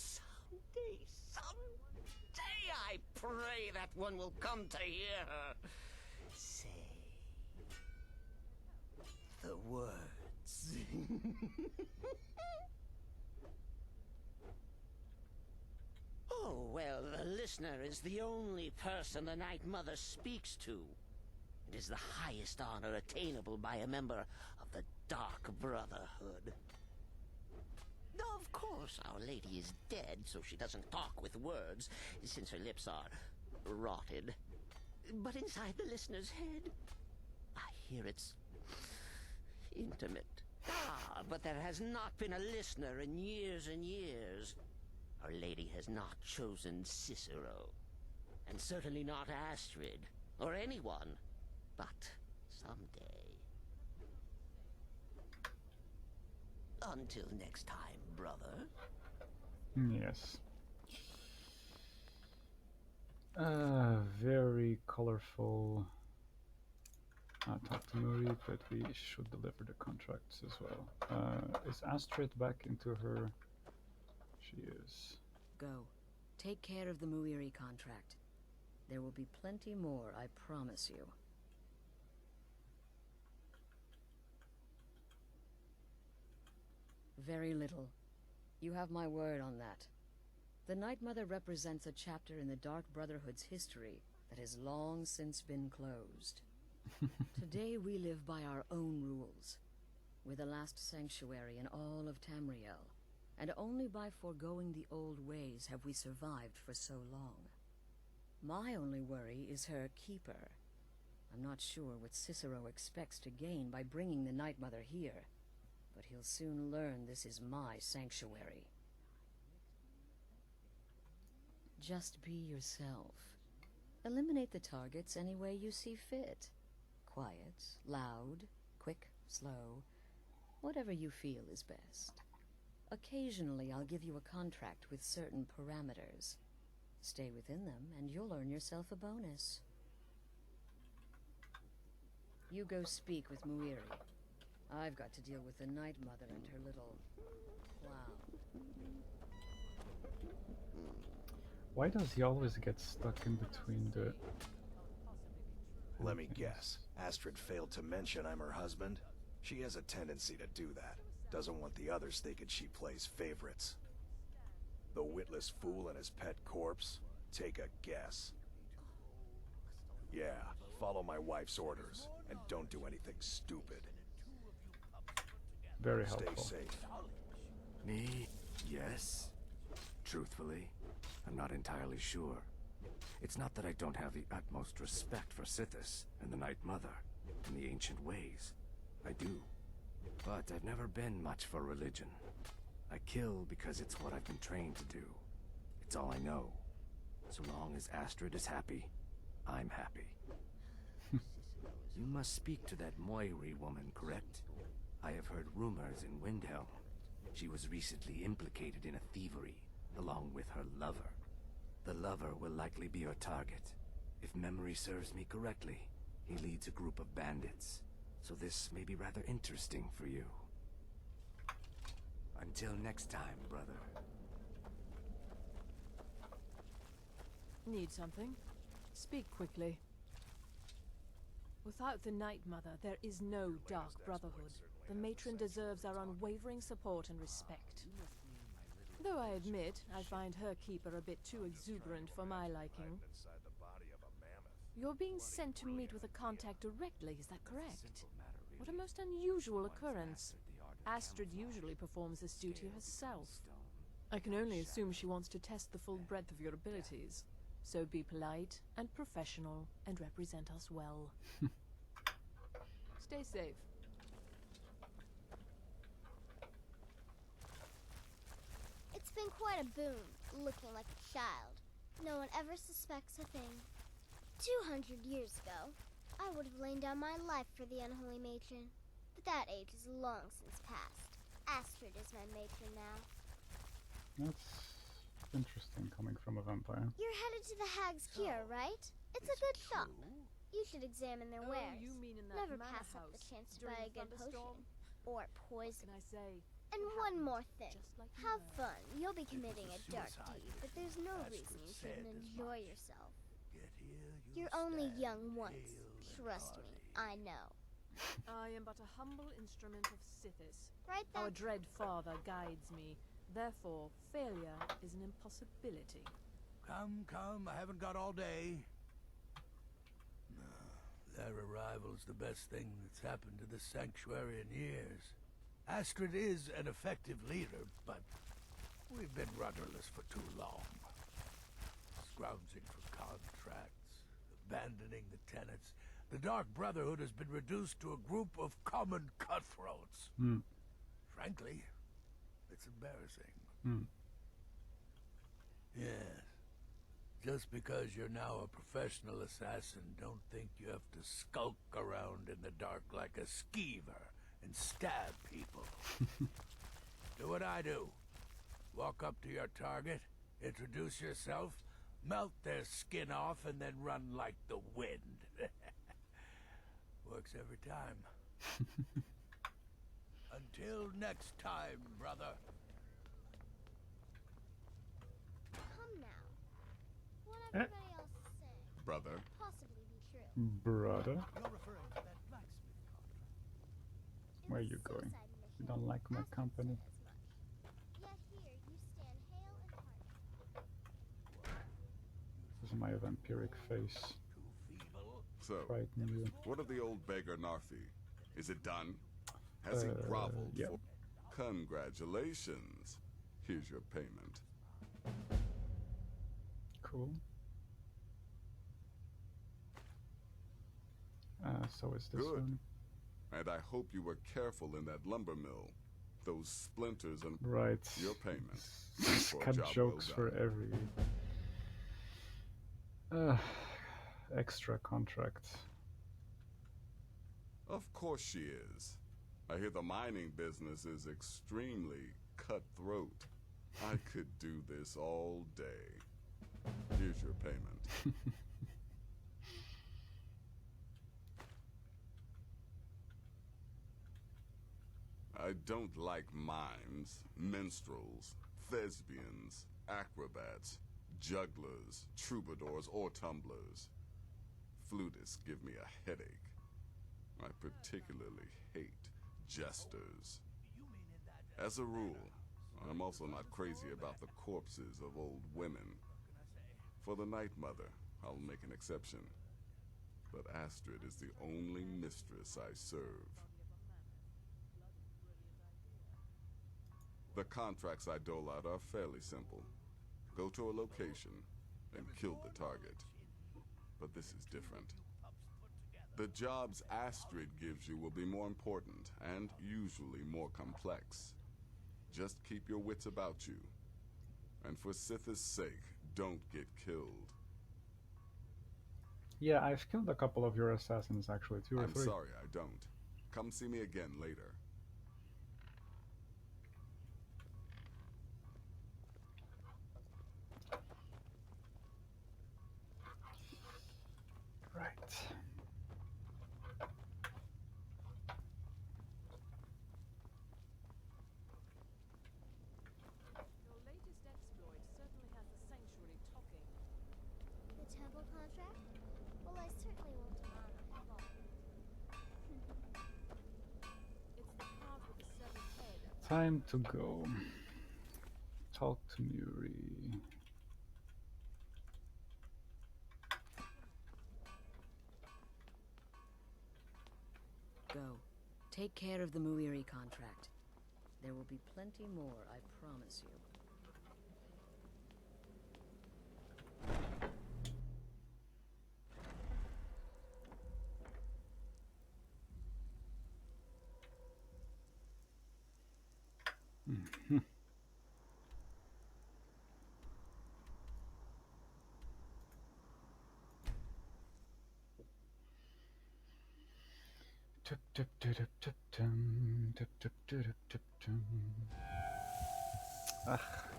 I pray that one will come to hear her say the words. Oh, well, the listener is the only person the Night Mother speaks to. It is the highest honor attainable by a member of the Dark Brotherhood. Of course, Our Lady is dead, so she doesn't talk with words, since her lips are rotted. But inside the listener's head, I hear it's intimate. Ah, but there has not been a listener in years and years. Our Lady has not chosen Cicero, and certainly not Astrid, or anyone. But someday. Until next time, brother. Yes. Very colorful. Talk to Muri, but we should deliver the contracts as well. Is Astrid back into her? She is. Go. Take care of the Muiri contract. There will be plenty more, I promise you. Very little. You have my word on that. The Night Mother represents a chapter in the Dark Brotherhood's history that has long since been closed. Today we live by our own rules. We're the last sanctuary in all of Tamriel, and only by foregoing the old ways have we survived for so long. My only worry is her keeper. I'm not sure what Cicero expects to gain by bringing the Night Mother here, but he'll soon learn this is my sanctuary. Just be yourself. Eliminate the targets any way you see fit. Quiet, loud, quick, slow, whatever you feel is best. Occasionally I'll give you a contract with certain parameters. Stay within them and you'll earn yourself a bonus. You go speak with Muiri. I've got to deal with the Night Mother and her little clown. Why does he always get stuck in between the... Let me guess. Astrid failed to mention I'm her husband? She has a tendency to do that. Doesn't want the others thinking she plays favorites. The witless fool and his pet corpse? Take a guess. Yeah, follow my wife's orders, and don't do anything stupid. Very helpful. Stay safe. Me? Yes. Truthfully, I'm not entirely sure. It's not that I don't have the utmost respect for Sithis and the Night Mother and the ancient ways. I do. But I've never been much for religion. I kill because it's what I've been trained to do. It's all I know. So long as Astrid is happy, I'm happy. You must speak to that Moiri woman, correct? I have heard rumors in Windhelm. She was recently implicated in a thievery, along with her lover. The lover will likely be your target. If memory serves me correctly, he leads a group of bandits. So this may be rather interesting for you. Until next time, brother. Need something? Speak quickly. Without the Night Mother, there is no Dark Brotherhood. The matron deserves our unwavering support and respect. Though I admit, I find her keeper a bit too exuberant for my liking. You're being sent to meet with a contact directly, is that correct? What a most unusual occurrence. Astrid usually performs this duty herself. I can only assume she wants to test the full breadth of your abilities. So be polite and professional and represent us well. Stay safe. It's been quite a boon, looking like a child. No one ever suspects a thing. 200 years ago, I would have lain down my life for the unholy matron. But that age is long since past. Astrid is my matron now. That's interesting coming from a vampire. You're headed to the Hag's Cure, right? It's a good shop. You should examine their wares. You mean in that Never manor pass up the house chance to during buy a the good thunderstorm? potion. Or poison. What can I say? And It one happened more thing. just like you Have know. fun. You'll be committing a dark suicide deed, but there's no Astrid reason you said shouldn't as enjoy much. yourself. Get here, You're only stand, young once. hale and Trust me, hearty. I know. I am but a humble instrument of Sithis. Right Our then. dread father guides me. Therefore, failure is an impossibility. Come, come, I haven't got all day. No, their arrival's the best thing that's happened to the sanctuary in years. Astrid is an effective leader, but we've been rudderless for too long. Scrounging for contracts, abandoning the tenants. The Dark Brotherhood has been reduced to a group of common cutthroats. Frankly, it's embarrassing. Yes. Just because you're now a professional assassin, don't think you have to skulk around in the dark like a skeever and stab people. Do what I do. Walk up to your target, introduce yourself, melt their skin off, and then run like the wind. Works every time. Until next time, brother. Come now. What everybody else is saying Brother. could possibly be true. Brother, You're referring to that blacksmith contract. It where are was you a going? suicide mission. You don't like my Astrid company? said as much. Yet here you stand hale and hearty. This is my vampiric face. Too feeble? So, frighten you. what of the old beggar Narfi? Is it done? Has he groveled yeah. for... Congratulations. Here's your payment. Cool. So is this Good. one. And I hope you were careful in that lumber mill. Those splinters and... Right. Your payment. For a Cut job jokes well for every extra contract. Of course she is. I hear the mining business is extremely cutthroat. I could do this all day. Here's your payment. I don't like mimes, minstrels, thespians, acrobats, jugglers, troubadours, or tumblers. Flutists give me a headache. I particularly hate jesters. As a rule, I'm also not crazy about the corpses of old women. For the Night Mother, I'll make an exception. But Astrid is the only mistress I serve. The contracts I dole out are fairly simple. Go to a location and kill the target. But this is different. The jobs Astrid gives you will be more important and usually more complex. Just keep your wits about you. And for Sithis' sake, don't get killed. Yeah, I've killed a couple of your assassins actually, 2 or 3. I'm sorry I don't. Come see me again later. Right. Your latest exploit certainly has the sanctuary talking. The temple contract? Well, I certainly won't deny my involvement. It's the part with the severed head. Time to go. Talk to Muri. Go. Take care of the Muiri contract. There will be plenty more, I promise you.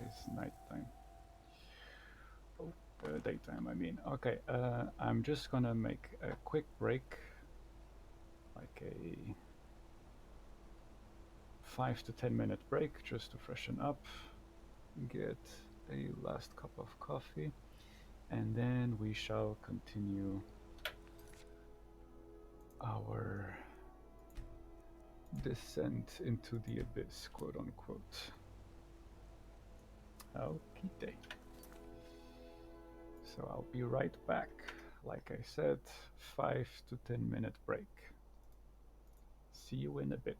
It's nighttime. Oh, daytime, I mean. Okay, I'm just gonna make a quick break. Like a 5 to 10 minute break just to freshen up, get a last cup of coffee, and then we shall continue our descent into the abyss, quote unquote. Okay. So I'll be right back. Like I said, 5 to 10 minute break. See you in a bit.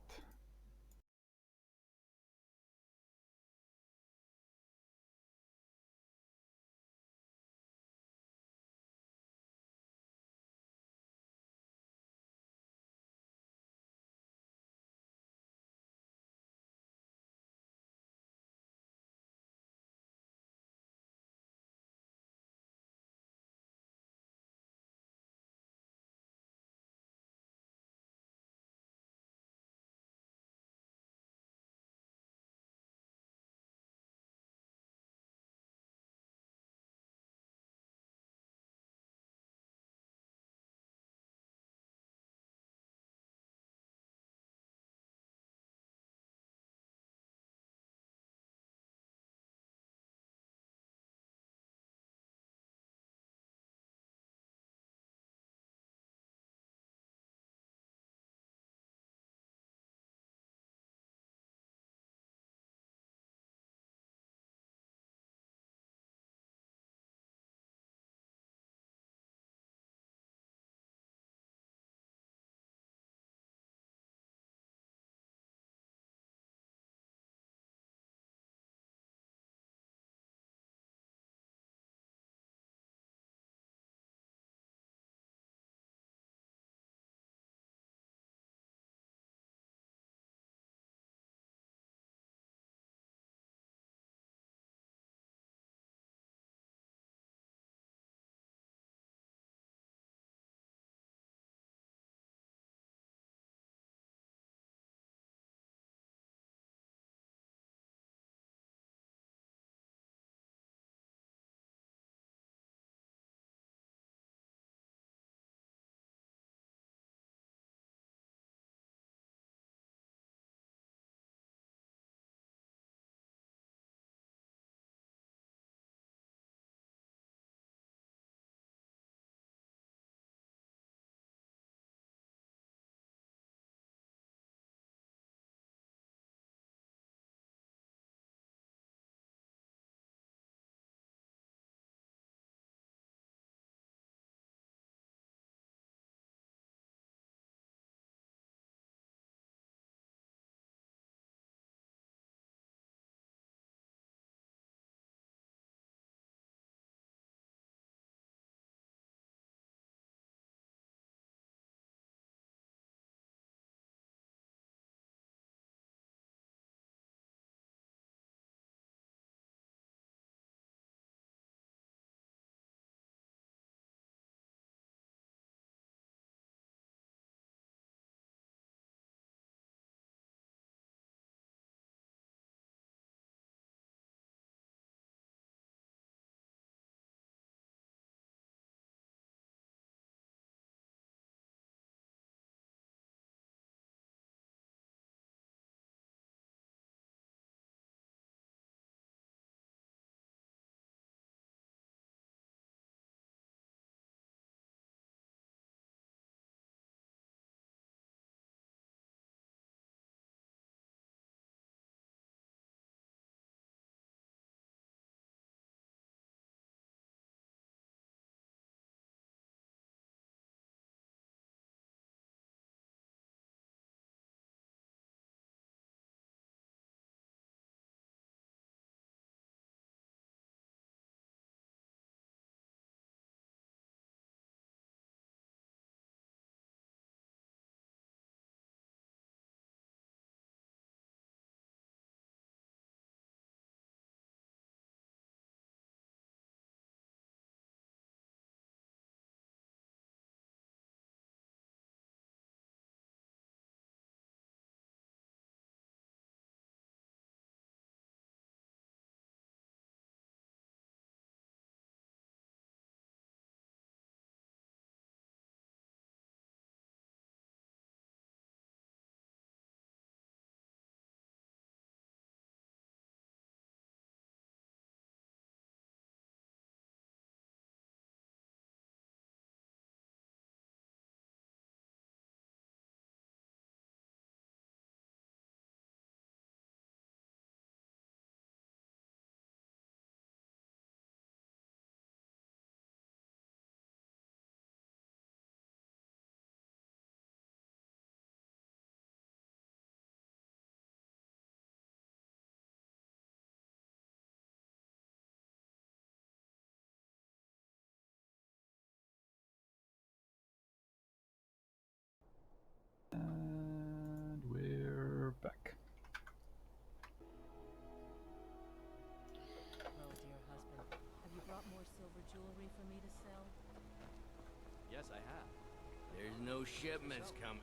no shipments coming.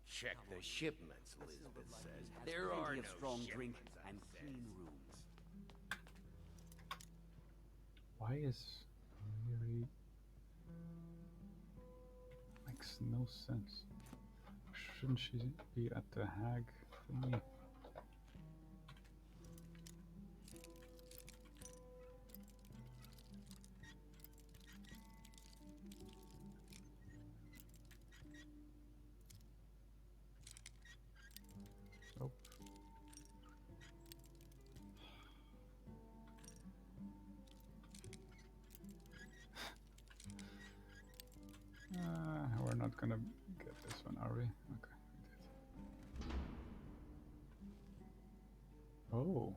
Check the shipments, Elizabeth says. There are no strong drink shipments, I and said. clean rooms. Why is Miri... Makes no sense. Shouldn't she be at the hag thingy? Nope. We're not gonna get this one, are we? Okay, we did. Oh.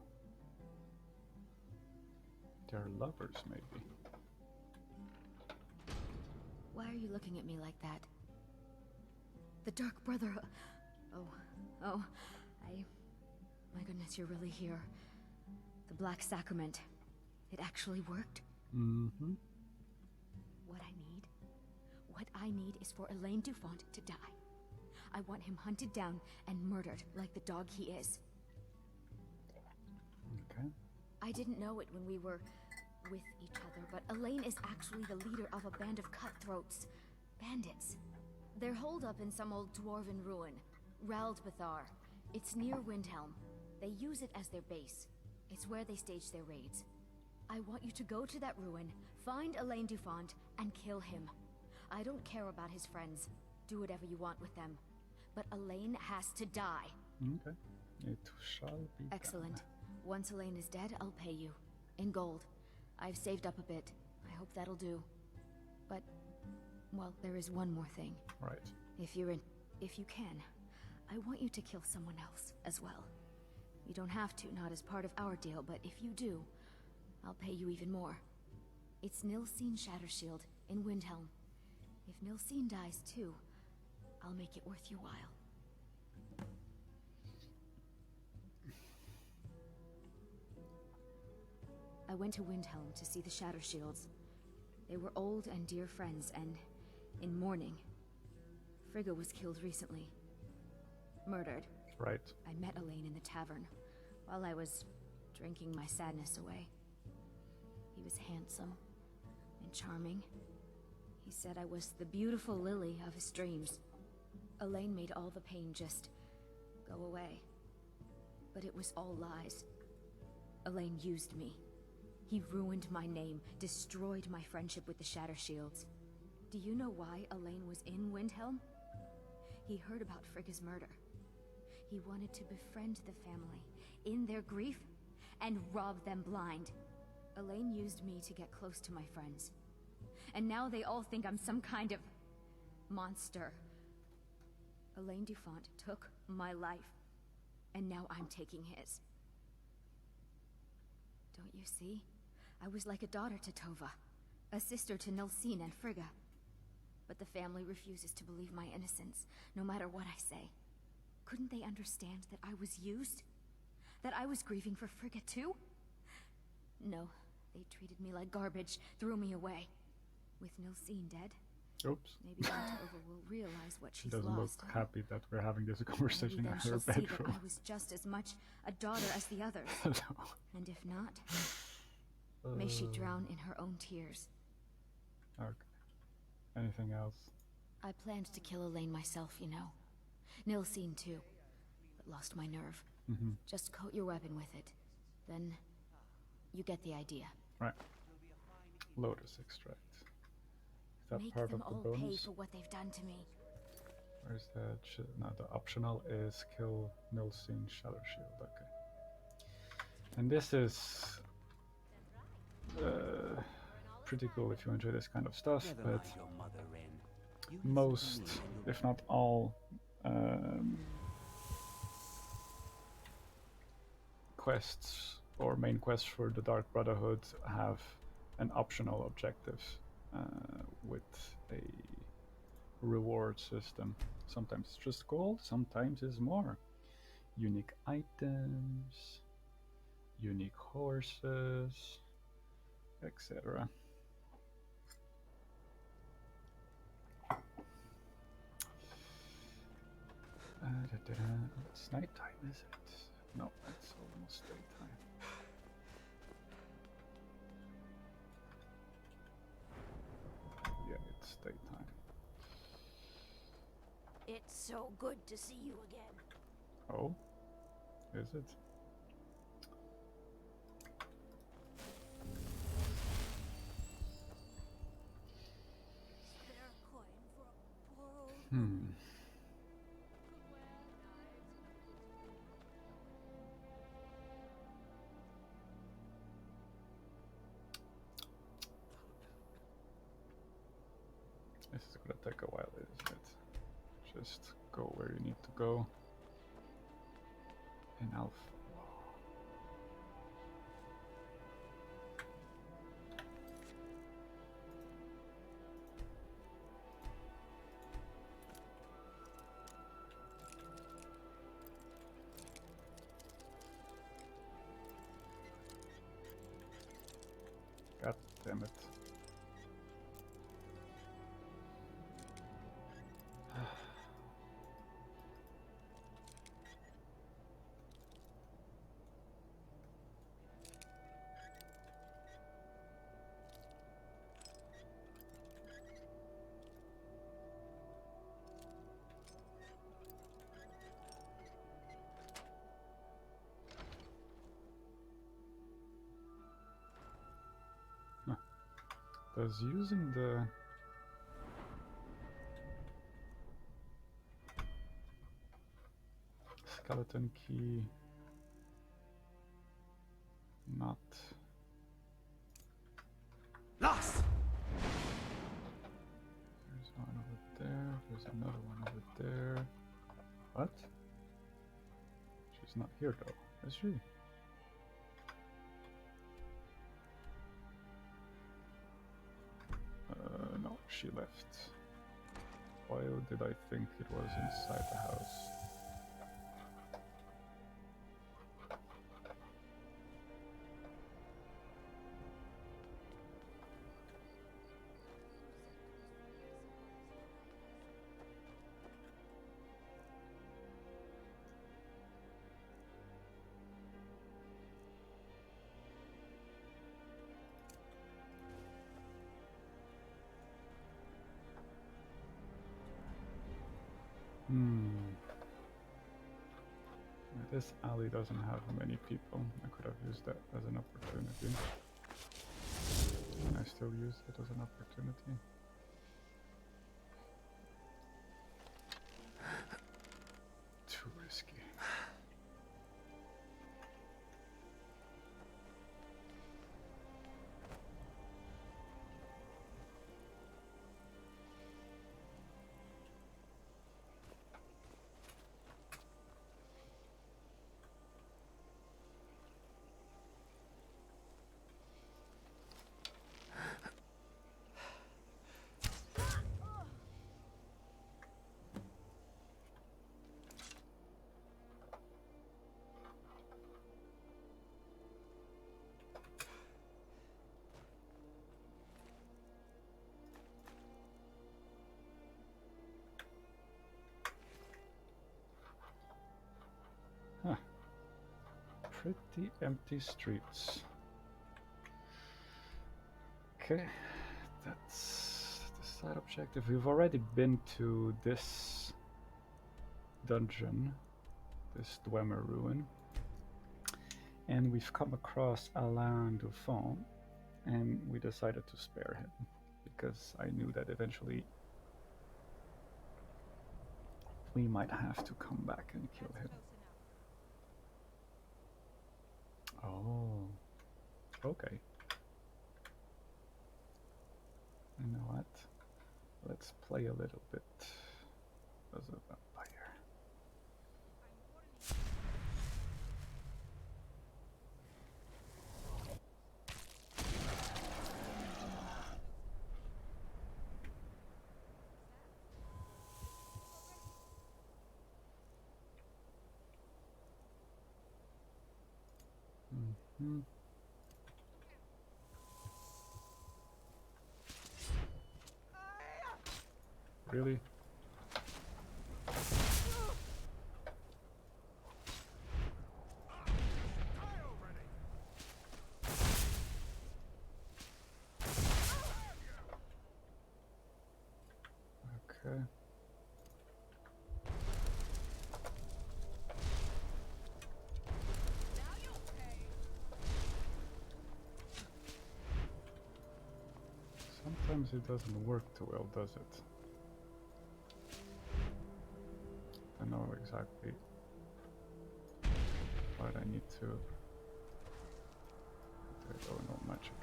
They're lovers, maybe. Why are you looking at me like that? The Dark Brotherhood. Oh, my goodness, you're really here. The Black Sacrament. It actually worked? Mm-hmm. What I need is for Elaine Dufont to die. I want him hunted down and murdered like the dog he is. Okay. I didn't know it when we were with each other, but Elaine is actually the leader of a band of cutthroats. Bandits. They're holed up in some old dwarven ruin. Raldbathar. It's near Windhelm. They use it as their base. It's where they stage their raids. I want you to go to that ruin, find Elaine Dufont, and kill him. I don't care about his friends. Do whatever you want with them. But Elaine has to die. Okay. It shall be Excellent. done. Once Elaine is dead, I'll pay you. In gold. I've saved up a bit. I hope that'll do. But, well, there is one more thing. Right. If you can, I want you to kill someone else as well. You don't have to, not as part of our deal, but if you do, I'll pay you even more. It's Nilsine Shattershield in Windhelm. If Nilsine dies too, I'll make it worth your while. I went to Windhelm to see the Shattershields. They were old and dear friends, and in mourning. Frigga was killed recently. Murdered. Right. I met Elaine in the tavern, while I was drinking my sadness away. He was handsome and charming. He said I was the beautiful lily of his dreams. Elaine made all the pain just go away. But it was all lies. Elaine used me. He ruined my name, destroyed my friendship with the Shattershields. Do you know why Elaine was in Windhelm? He heard about Frigga's murder. He wanted to befriend the family in their grief and rob them blind. Elaine used me to get close to my friends. And now they all think I'm some kind of monster. Elaine Dufont took my life, and now I'm taking his. Don't you see? I was like a daughter to Tova, a sister to Nilsine and Frigga. But the family refuses to believe my innocence, no matter what I say. Couldn't they understand that I was used? That I was grieving for Frigga too? No, they treated me like garbage, threw me away. With Nilsine dead, Oops. maybe Tova will realize what she's Doesn't lost. look happy that we're having this conversation Maybe in then her she'll see that bedroom. I was just as much a daughter as the others. And if not, may she drown in her own tears. Okay. Anything else? I planned to kill Elaine myself, you know. Nilsine too, but lost my nerve. Just coat your weapon with it. Then you get the idea. Right. Lotus extract. Is that Make part them of the all pay bonus? for what they've done to me. Where's that shit? No, the optional is kill Nilsine Shattershield. Okay. And this is pretty cool if you enjoy this kind of stuff, but most, if not all, quests or main quests for the Dark Brotherhood have an optional objective with a reward system. Sometimes it's just gold, sometimes it's more. Unique items, unique horses, etc. It's nighttime, is it? No, it's almost daytime. Yeah, it's daytime. It's so good to see you again. Oh? Is it? Spare a coin for a poor old Hmm. This is gonna take a while, isn't it? Just go where you need to go. And I'll God damn it. Does using the skeleton key not Lost! There's one over there, there's another one over there. What? She's not here though, is she? No, she left. Why did I think it was inside the house? This alley doesn't have many people. I could have used that as an opportunity. I still use it as an opportunity. Too risky. Huh. Pretty empty streets. Okay, that's the side objective. We've already been to this dungeon, this Dwemer ruin, and we've come across Alain Duffon, and we decided to spare him because I knew that eventually we might have to come back and kill him. Oh, okay. You know what? Let's play a little bit as a vampire. Really? Okay. Sometimes it doesn't work too well, does it? I know exactly what I need to. Oh, no magic.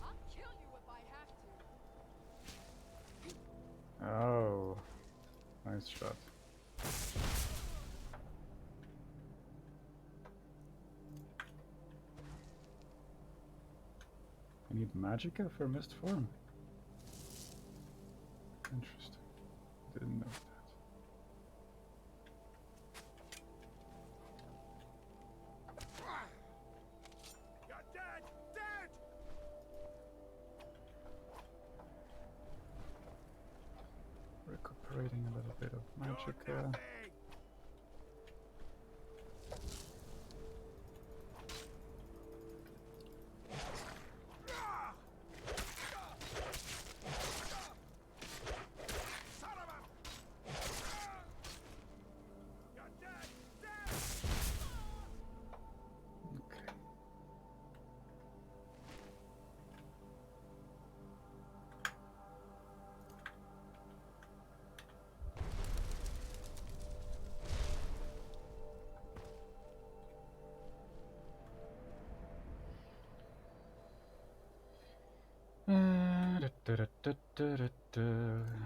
I'll kill you if I have to. Oh, nice shot. I need magicka for mist form. Interesting. Didn't know that. You're dead! Dead! Recuperating a little bit of magicka.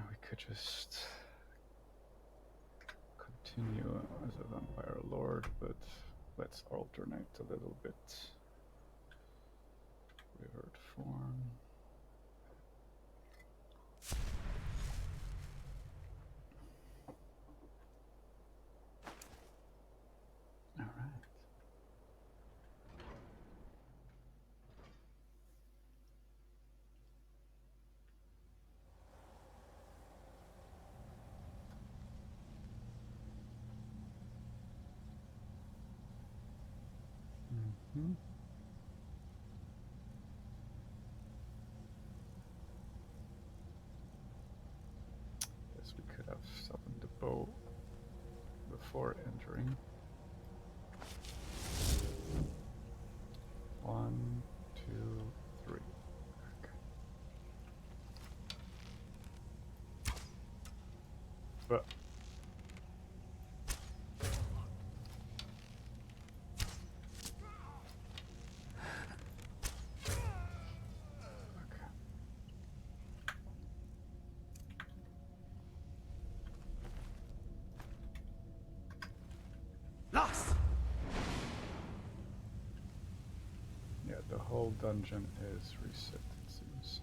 We could just continue as a vampire lord, but let's alternate a little bit. Revert form. All right. Mm-hmm. Guess we could have summoned the bow before entering. 1, 2, 3. Okay. But Lost! yeah, the whole dungeon is reset, it seems.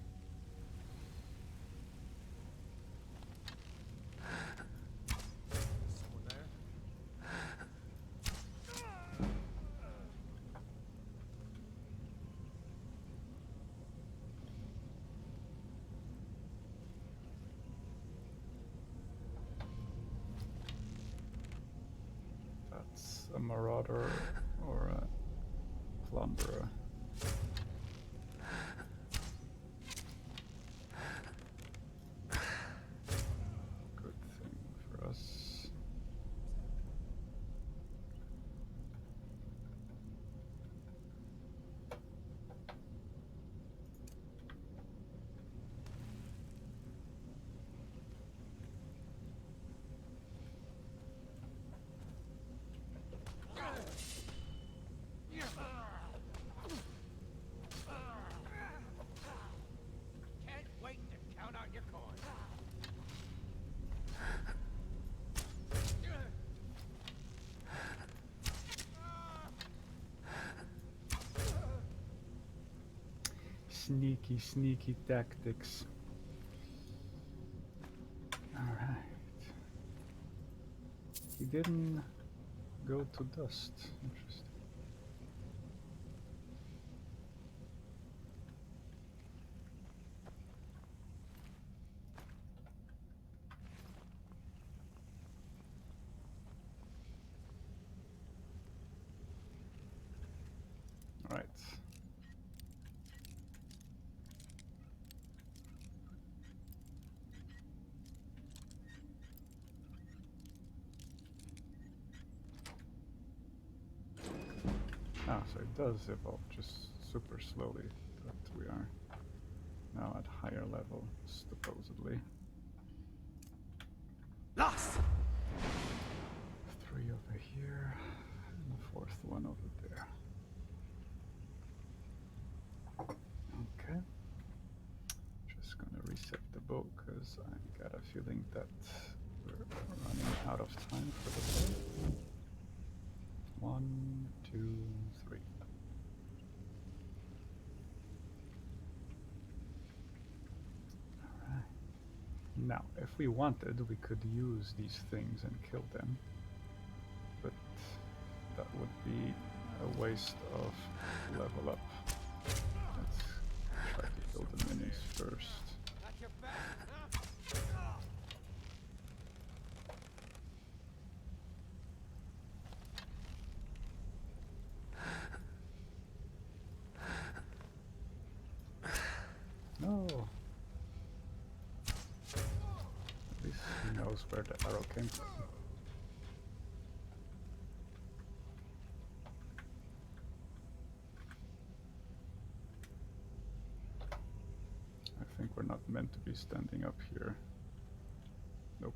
Someone there? That's a marauder or a plunderer. Good thing for us. Can't wait to count out your coins. Sneaky, sneaky tactics. Alright. He didn't go to dust. Interesting. Right. Ah, so it does evolve just super slowly, but we are now at higher level, supposedly. Lost! 3 over here, and the 4th one over there. Okay. Just gonna reset the bow, because I got a feeling that we're running out of time for the day. 1, 2, 3. Alright. Now, if we wanted, we could use these things and kill them. But that would be a waste of level up. Let's try to kill the minis first. No! At least he knows where the arrow came from. I think we're not meant to be standing up here. Nope.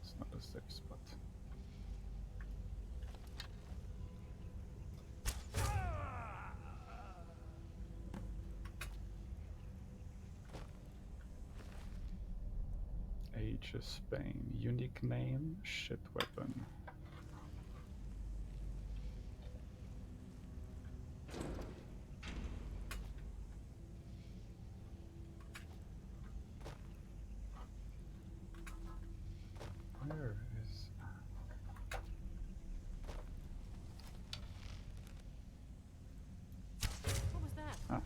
It's not a safe spot. Age of Spain. Unique name, shit weapon. Where is... What was that? Ah.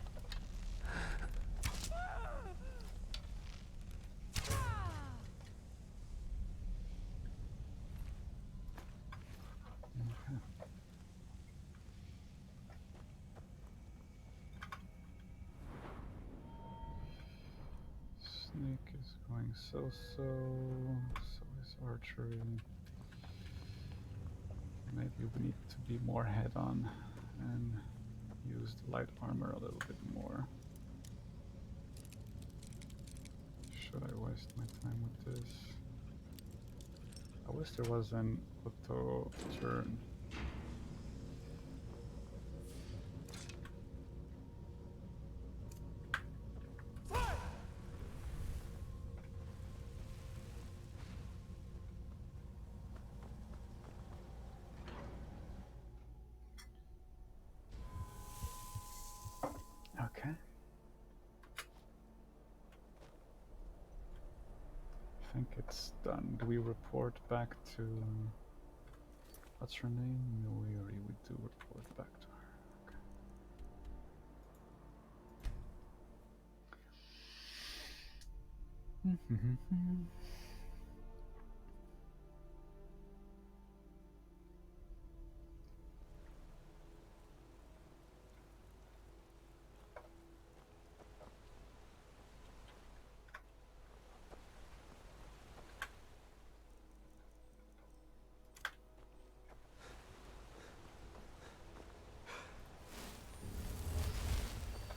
Okay. Snake is going so-so. So is archery. Maybe we need to be more head-on and use the light armor a little bit more. Should I waste my time with this? I wish there was an auto turn. Okay. I think it's done. Do we report back to... What's her name? Noiri. We do report back to her. Okay.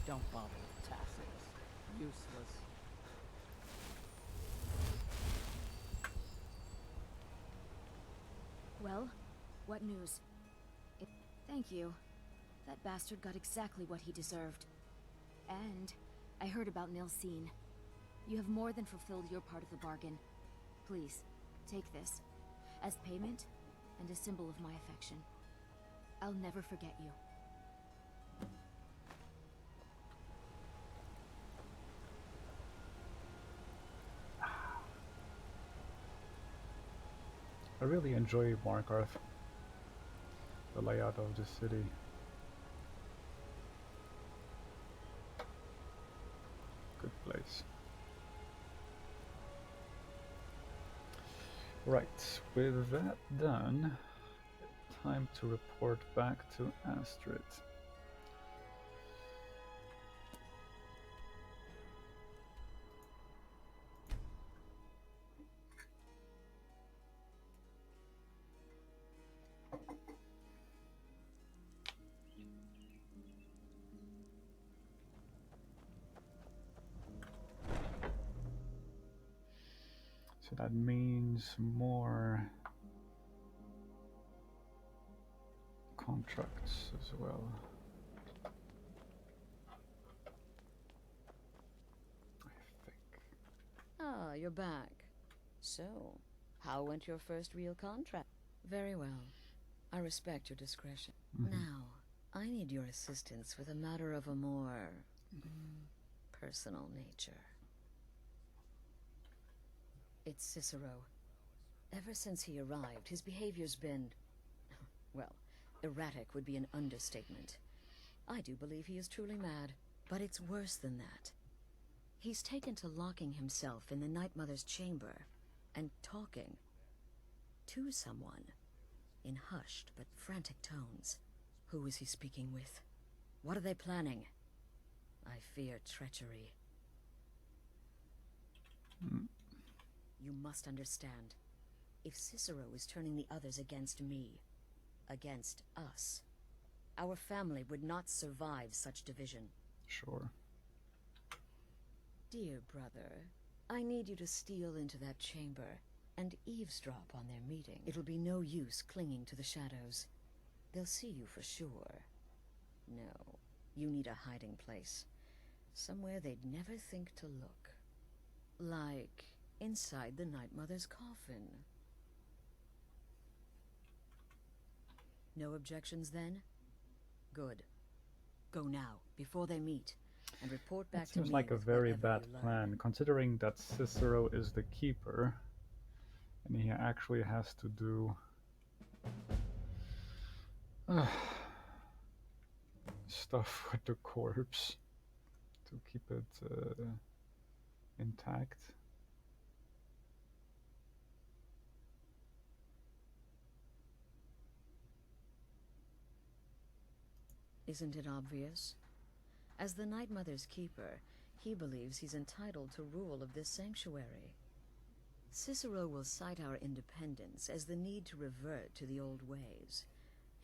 Don't bother with Tacitus. Useless. Well, what news? Thank you. That bastard got exactly what he deserved. And I heard about Nilsine. You have more than fulfilled your part of the bargain. Please, take this. As payment, and a symbol of my affection. I'll never forget you. I really enjoy Markarth. The layout of the city. Good place. Right, with that done, time to report back to Astrid. So that means more contracts as well. Ah, you're back. So, how went your first real contract? Very well. I respect your discretion. Now, I need your assistance with a matter of a more personal nature. It's Cicero. Ever since he arrived, his behavior's been, well, erratic would be an understatement. I do believe he is truly mad, but it's worse than that. He's taken to locking himself in the Night Mother's chamber and talking to someone in hushed but frantic tones. Who is he speaking with? What are they planning? I fear treachery. You must understand. If Cicero is turning the others against me, against us, our family would not survive such division. Sure. Dear brother, I need you to steal into that chamber and eavesdrop on their meeting. It'll be no use clinging to the shadows. They'll see you for sure. No, you need a hiding place. Somewhere they'd never think to look. Like inside the Night Mother's coffin. No objections then? Good. Go now, before they meet, and report back to me. Seems like a very bad plan, considering that Cicero is the keeper, and he actually has to do stuff with the corpse to keep it intact. Isn't it obvious? As the Night Mother's keeper, he believes he's entitled to rule of this sanctuary. Cicero will cite our independence as the need to revert to the old ways.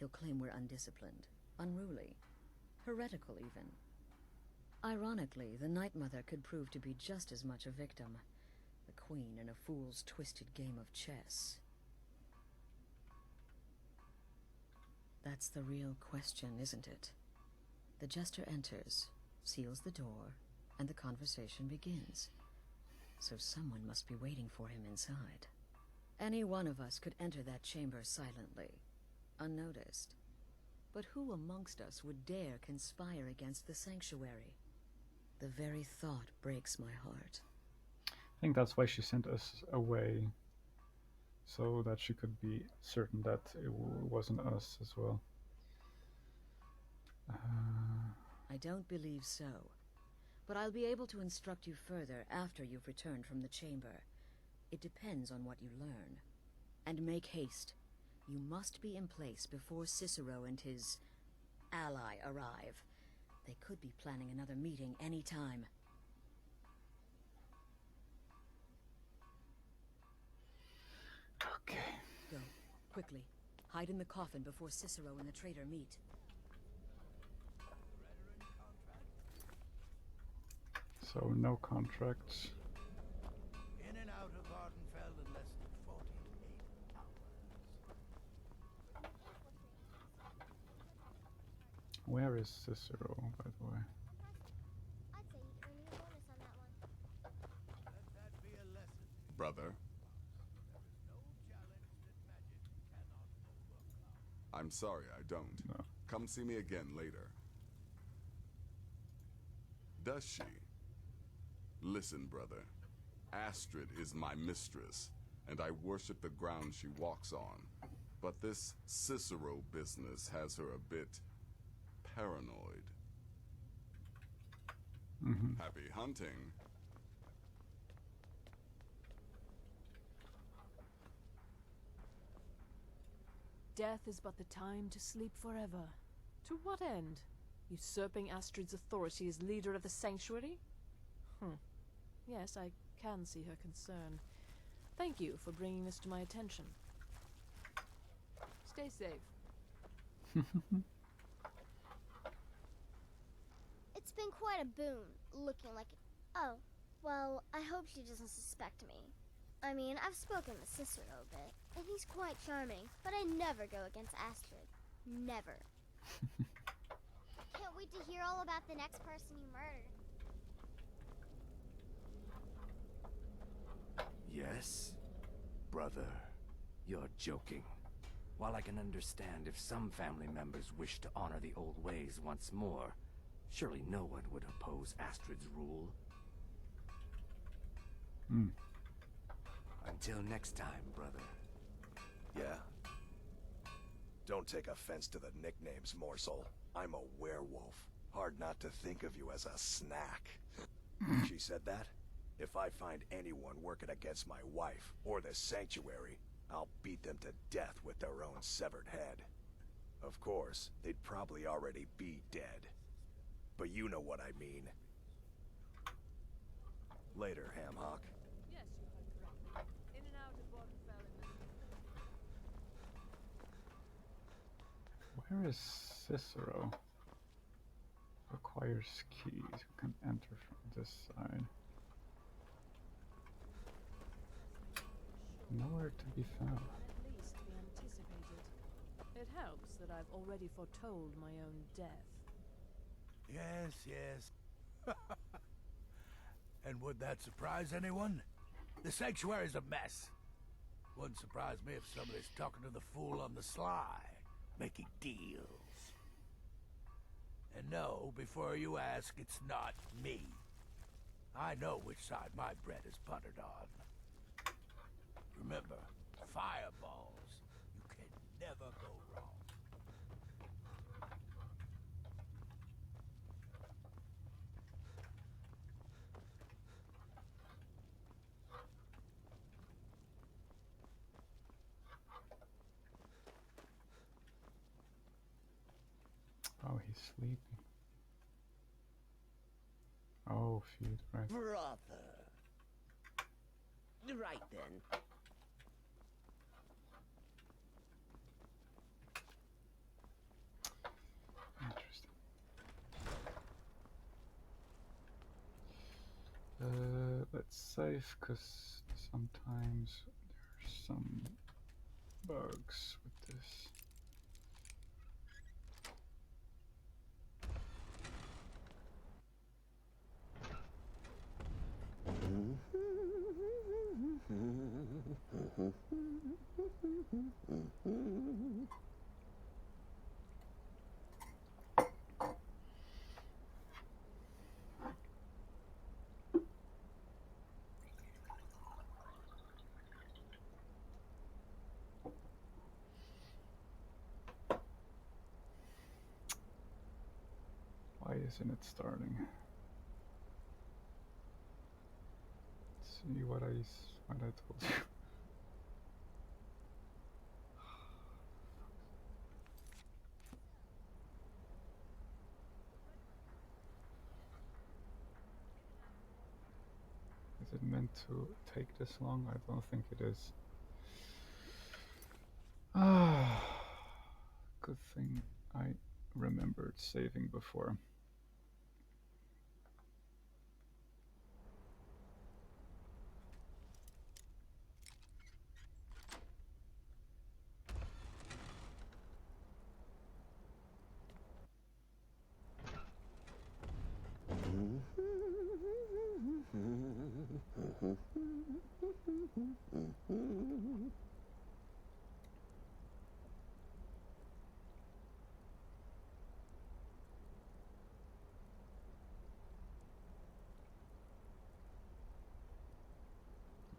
He'll claim we're undisciplined, unruly, heretical even. Ironically, the Night Mother could prove to be just as much a victim, the queen in a fool's twisted game of chess. That's the real question, isn't it? The jester enters, seals the door, and the conversation begins. So someone must be waiting for him inside. Any one of us could enter that chamber silently, unnoticed. But who amongst us would dare conspire against the sanctuary? The very thought breaks my heart. I think that's why she sent us away, so that she could be certain that it wasn't us as well. I don't believe so, but I'll be able to instruct you further after you've returned from the chamber. It depends on what you learn. And make haste. You must be in place before Cicero and his ally arrive. They could be planning another meeting any time. Okay. Go, quickly. Hide in the coffin before Cicero and the traitor meet. So no contracts. In and out of Ardenfell in less than 48 hours. Where is Cicero, by the way? I'd say you'd earn your bonus on that one. Let that be a lesson. Brother? There is no challenge that magic cannot overcome. I'm sorry, I don't. No. Come see me again later. Does she? Listen, brother. Astrid is my mistress, and I worship the ground she walks on. But this Cicero business has her a bit paranoid. Happy hunting. Death is but the time to sleep forever. To what end? Usurping Astrid's authority as leader of the sanctuary? Yes, I can see her concern. Thank you for bringing this to my attention. Stay safe. It's been quite a boon, looking like it. Oh, well, I hope she doesn't suspect me. I mean, I've spoken with Cicero a bit, and he's quite charming, but I never go against Astrid. Never. Can't wait to hear all about the next person you murdered. Yes? Brother, you're joking. While I can understand if some family members wish to honor the old ways once more, surely no one would oppose Astrid's rule. Until next time, brother. Yeah? Don't take offense to the nicknames, morsel. I'm a werewolf. Hard not to think of you as a snack. She said that? If I find anyone working against my wife, or the sanctuary, I'll beat them to death with their own severed head. Of course, they'd probably already be dead. But you know what I mean. Later, Hamhock. Yes, you heard correctly. In and out of Waterfell in Where is Cicero? Requires keys. You can enter from this side. Nowhere to be found. At least be anticipated. It helps that I've already foretold my own death. Yes, yes. And would that surprise anyone? The sanctuary's a mess. Wouldn't surprise me if somebody's talking to the fool on the sly, making deals. And no, before you ask, it's not me. I know which side my bread is buttered on. Remember, fireballs. You can never go wrong. Oh, he's sleeping. Oh, feud, right. Brother. Right then. Interesting. Let's save, because sometimes there's some bugs with this. Why isn't it starting? Let's see what I told you. Is it meant to take this long? I don't think it is. Ah, good thing I remembered saving before.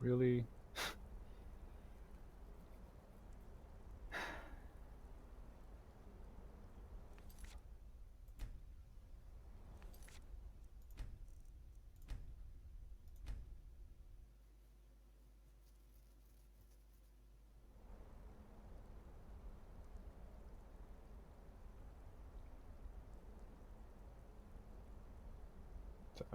Really?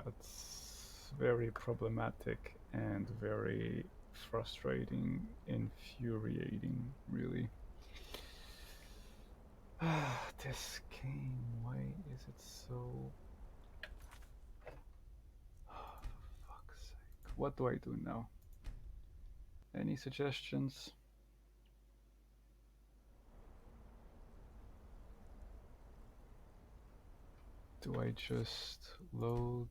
That's very problematic and very frustrating, infuriating, really. This game, why is it so... Oh, for fuck's sake. What do I do now? Any suggestions? Do I just load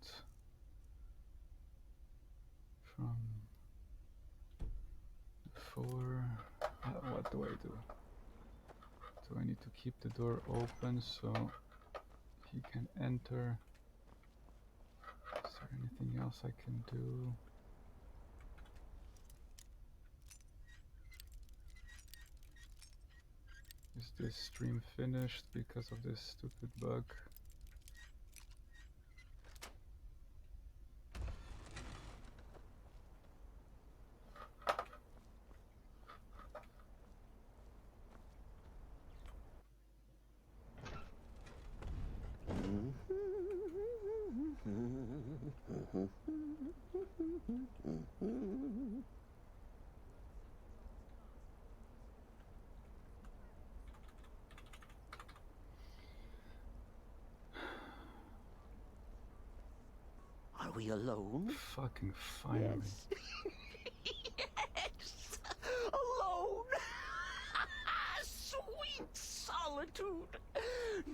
from 4? What do I do? Do I need to keep the door open so he can enter? Is there anything else I can do? Is this stream finished because of this stupid bug? Are we alone? Fucking finally. Yes. Yes. Alone. Sweet solitude.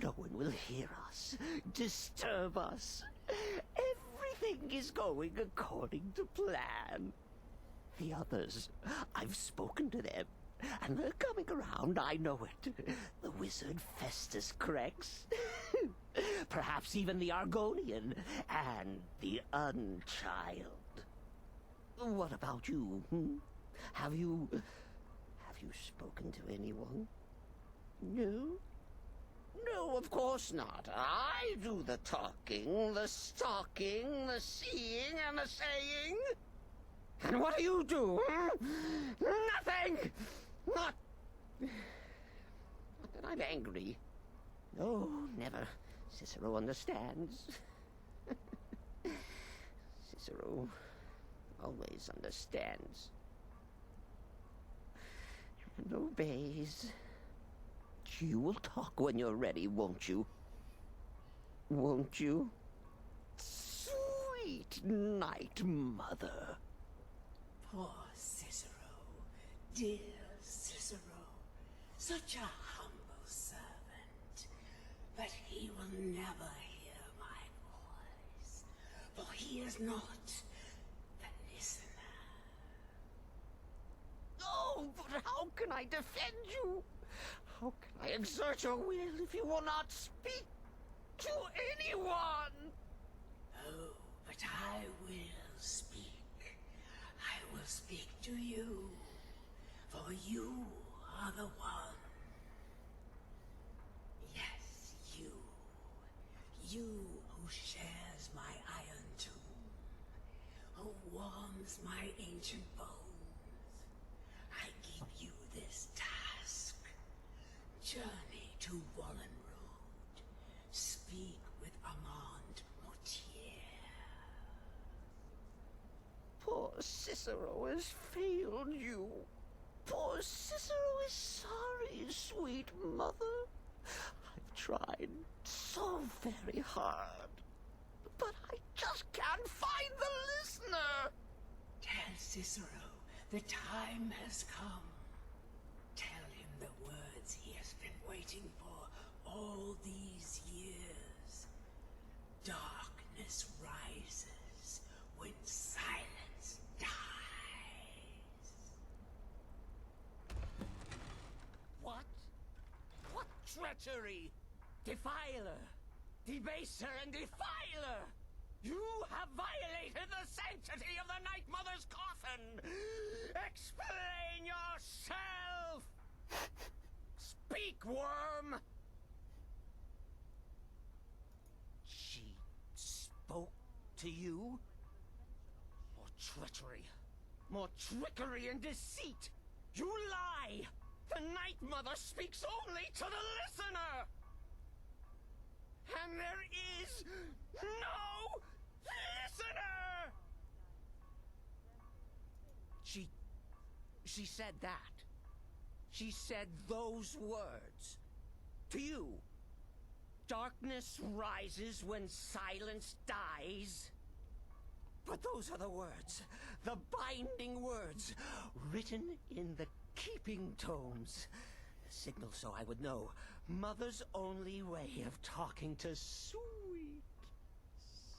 No one will hear us, disturb us. Everything is going according to plan. The others, I've spoken to them, and they're coming around, I know it. The wizard Festus Crex. Perhaps even the Argonian and the Unchild. What about you? Have you spoken to anyone? No? No, of course not. I do the talking, the stalking, the seeing, and the saying. And what do you do? Nothing! Not that I'm angry. No, never. Cicero understands. Cicero always understands. And obeys. You will talk when you're ready, won't you? Won't you? Sweet night, mother. Poor Cicero. Dear Cicero. Such a humble servant. But he will never hear my voice. For he is not the listener. Oh, but how can I defend you? How can I exert your will if you will not speak to anyone? Oh, but I will speak. I will speak to you. For you are the one. Yes, you. You who shares my iron tomb. Who warms my ancient bones. I give you this task. Journey to Wallen Road. Speak with Armand Mortier. Poor Cicero has failed you. Poor Cicero is sorry, sweet mother. I've tried so very hard, but I just can't find the listener. Tell Cicero the time has come. Tell him the words he has been waiting for all these years. Darkness rises when silence dies. What? What treachery? Defiler! Debaser and defiler! You have violated the sanctity of the Night Mother's coffin! Explain yourself! Speak, worm! She spoke to you? More treachery. More trickery and deceit! You lie! The Night Mother speaks only to the listener! And there is no listener! She said that. She said those words. To you. Darkness rises when silence dies. But those are the words, the binding words, written in the keeping tomes. The signal so I would know. Mother's only way of talking to sweet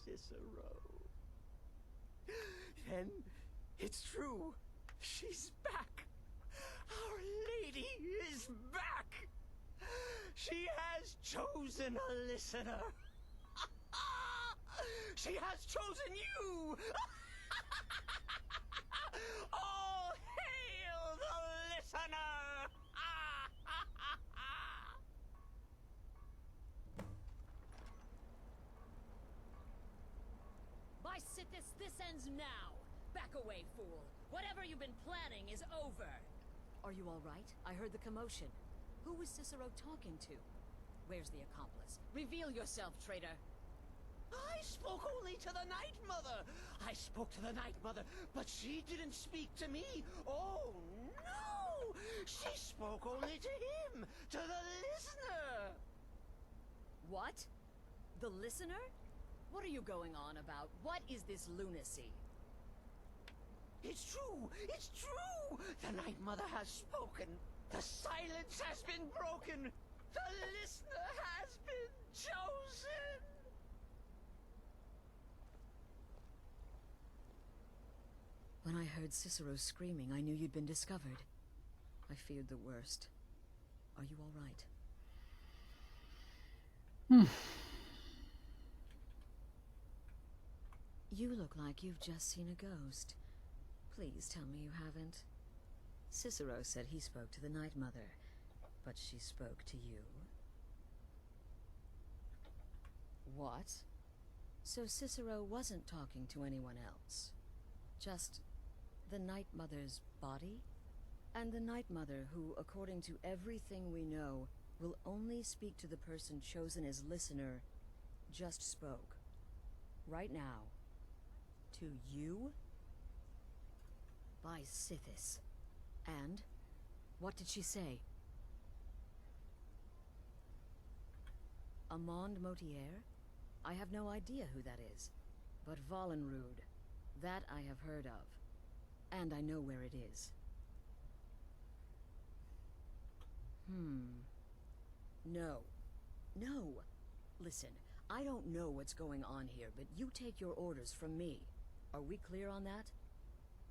Cicero. Then, it's true. She's back. Our Lady is back. She has chosen a listener. She has chosen you. All hail the listener. By Sithis, this ends now. Back away, fool. Whatever you've been planning is over. Are you all right? I heard the commotion. Who was Cicero talking to? Where's the accomplice? Reveal yourself, traitor. I spoke only to the Night Mother. I spoke to the Night Mother, but she didn't speak to me. Oh, no! She spoke only to him, to the listener. What? The listener? What are you going on about? What is this lunacy? It's true! It's true! The Night Mother has spoken. The silence has been broken. The listener has been chosen. When I heard Cicero screaming, I knew you'd been discovered. I feared the worst. Are you all right? You look like you've just seen a ghost. Please tell me you haven't. Cicero said he spoke to the Night Mother, but she spoke to you. What? So Cicero wasn't talking to anyone else? Just the Night Mother's body? And the Night Mother who, according to everything we know, will only speak to the person chosen as listener, just spoke. Right now. To you? By Sithis. And? What did she say? Amand Motier? I have no idea who that is. But Valenrud, that I have heard of. And I know where it is. No. No. Listen, I don't know what's going on here, but you take your orders from me. Are we clear on that?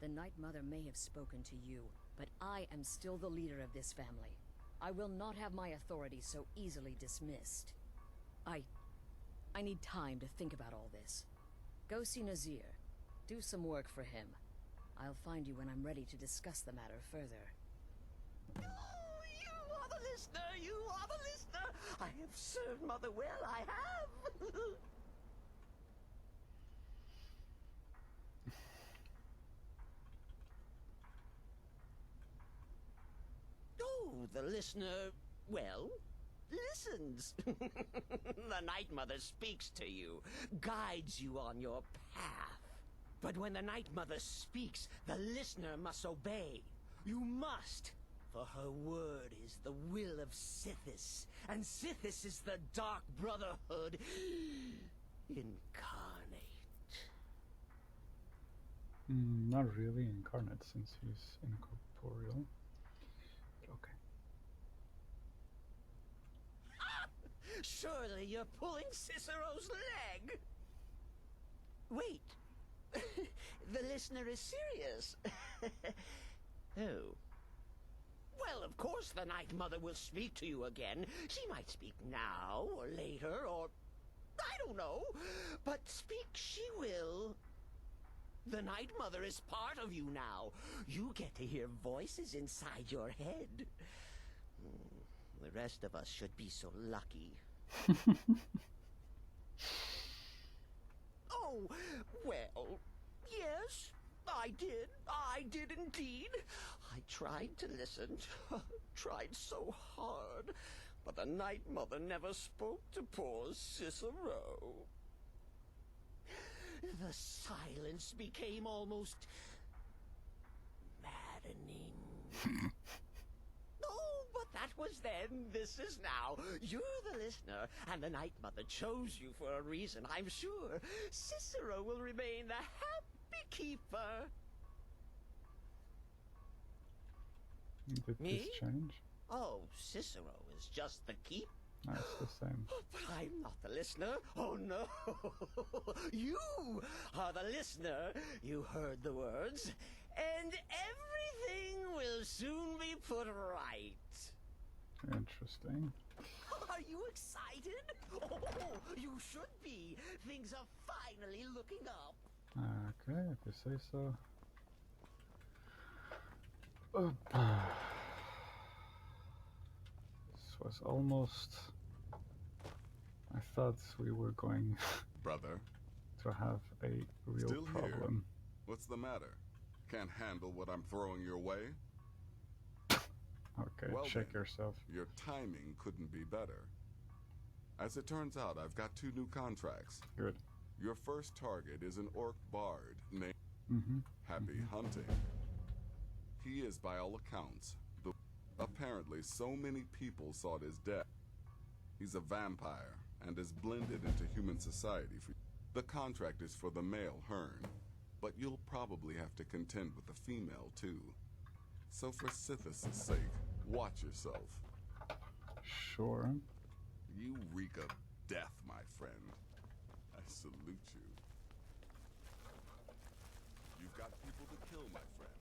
The Night Mother may have spoken to you, but I am still the leader of this family. I will not have my authority so easily dismissed. I need time to think about all this. Go see Nazir. Do some work for him. I'll find you when I'm ready to discuss the matter further. Oh, you are the listener! You are the listener! I have served Mother well, I have! Oh, the listener, well, listens. The Night Mother speaks to you, guides you on your path. But when the Night Mother speaks, the listener must obey. You must, for her word is the will of Sithis, and Sithis is the Dark Brotherhood incarnate. Not really incarnate, since he's incorporeal. Okay. Surely you're pulling Cicero's leg! Wait. The listener is serious. Oh. Well, of course the Night Mother will speak to you again. She might speak now, or later, or... I don't know. But speak she will. The Night Mother is part of you now. You get to hear voices inside your head. The rest of us should be so lucky. Oh, well, yes, I did. I did indeed. I tried to listen, tried so hard, but the Night Mother never spoke to poor Cicero. The silence became almost maddening. Oh, but That was then, this is now. You're the listener, and the Night Mother chose you for a reason, I'm sure. Cicero will remain the happy keeper. Did Me? this change? Oh, Cicero is just the keeper. No, it's the same. But I'm not the listener. Oh, no. You are the listener. You heard the words. And everything will soon be put right. Interesting. Are you excited? Oh, you should be. Things are finally looking up. Okay, if you say so. Oh, this was almost... I thought we were going Brother. to have a real Still problem. Here. What's the matter? Can't handle what I'm throwing your way? Okay, well check then, yourself. Your timing couldn't be better. As it turns out, I've got 2 new contracts. Good. Your first target is an orc bard named Happy Hunting. He is, by all accounts, apparently so many people sought his death. He's a vampire and is blended into human society. The contract is for the male Hearn, but you'll probably have to contend with the female too. So for Sithis' sake, watch yourself. Sure. You reek of death, my friend. I salute you. You've got people to kill, my friend.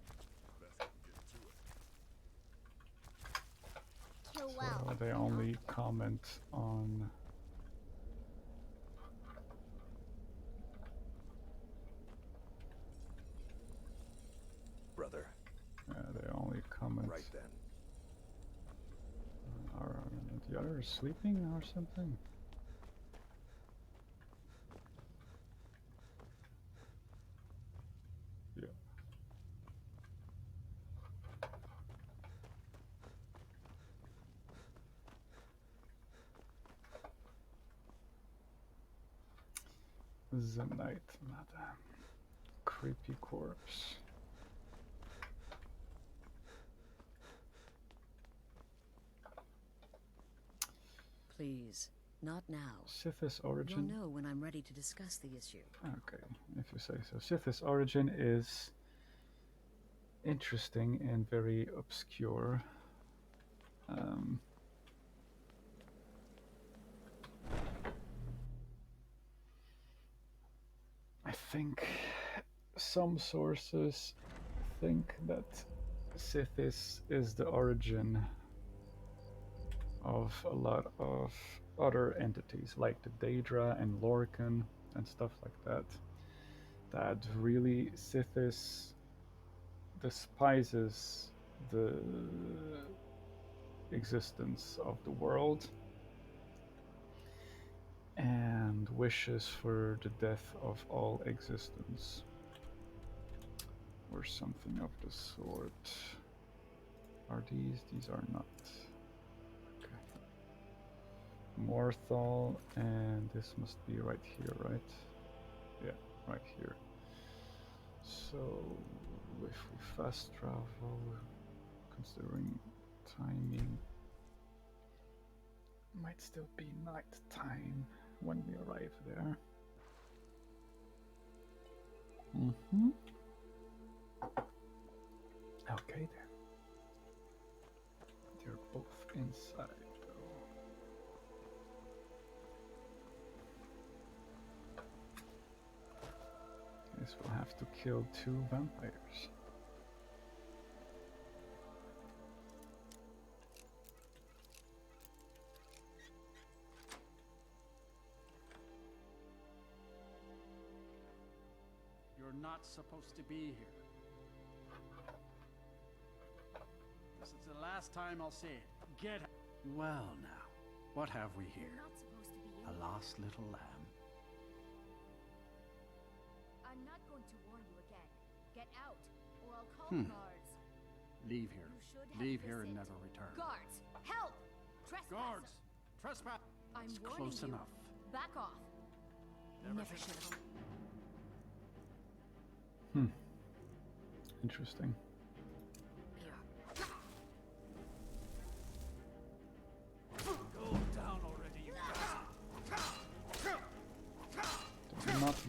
Best get to it. Kill well. So they only comment on... Brother. they only comment... Right then. Are the others sleeping or something? Yeah. The Night Mother. Creepy corpse. Please, not now. Sithis origin. You'll know when I'm ready to discuss the issue. Okay, if you say so. Sithis origin is interesting and very obscure. I think some sources think that Sithis is the origin of a lot of other entities like the Daedra and Lorcan and stuff like that. That really Sithis despises the existence of the world and wishes for the death of all existence, or something of the sort. Are these? These are not. Okay. Morthal, and this must be right here, right? Yeah, right here. So, if we fast travel, considering timing, might still be night time when we arrive there. Okay then. They're both inside though. Guess we'll have to kill 2 vampires. You're not supposed to be here. This is the last time I'll say it. Get out. Well now, what have we here? You're not supposed to be in A lost little lamb. I'm not going to warn you again. Get out, or I'll call Hmm. the guards. Leave here. You should have Leave here and listened. never return. Guards, help! Trespasser! Guards! Trespass! I'm It's warning close you. enough. Back off. Never should have. Interesting.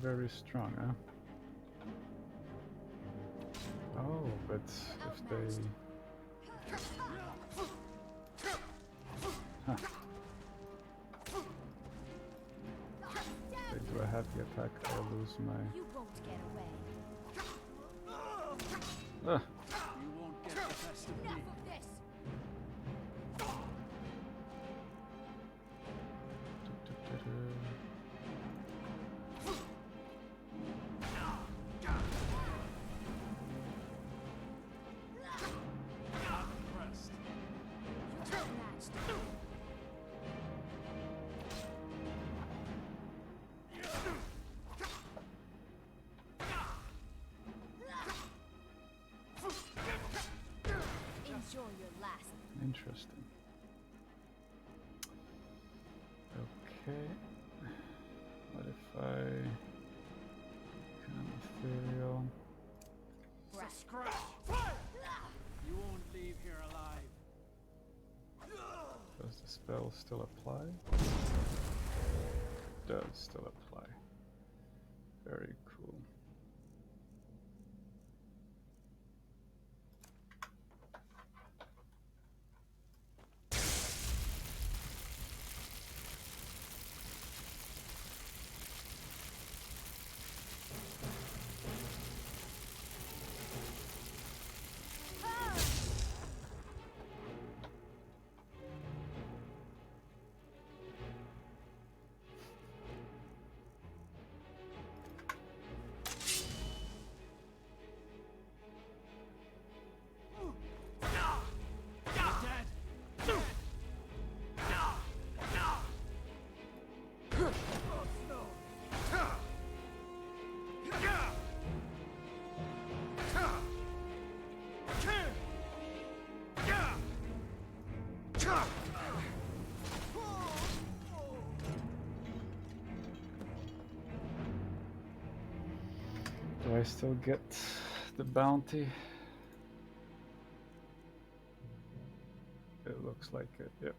very strong, huh? Oh, but if they... Huh. If they do a heavy attack, I'll lose my... You won't get away. You won't get the best of me. Enough of this. Enjoy your last. Interesting. Okay. What if I... Kind of ethereal? You won't leave here alive. Does the spell still apply? Does still apply. Very cool. Do I still get the bounty? It looks like it, yep.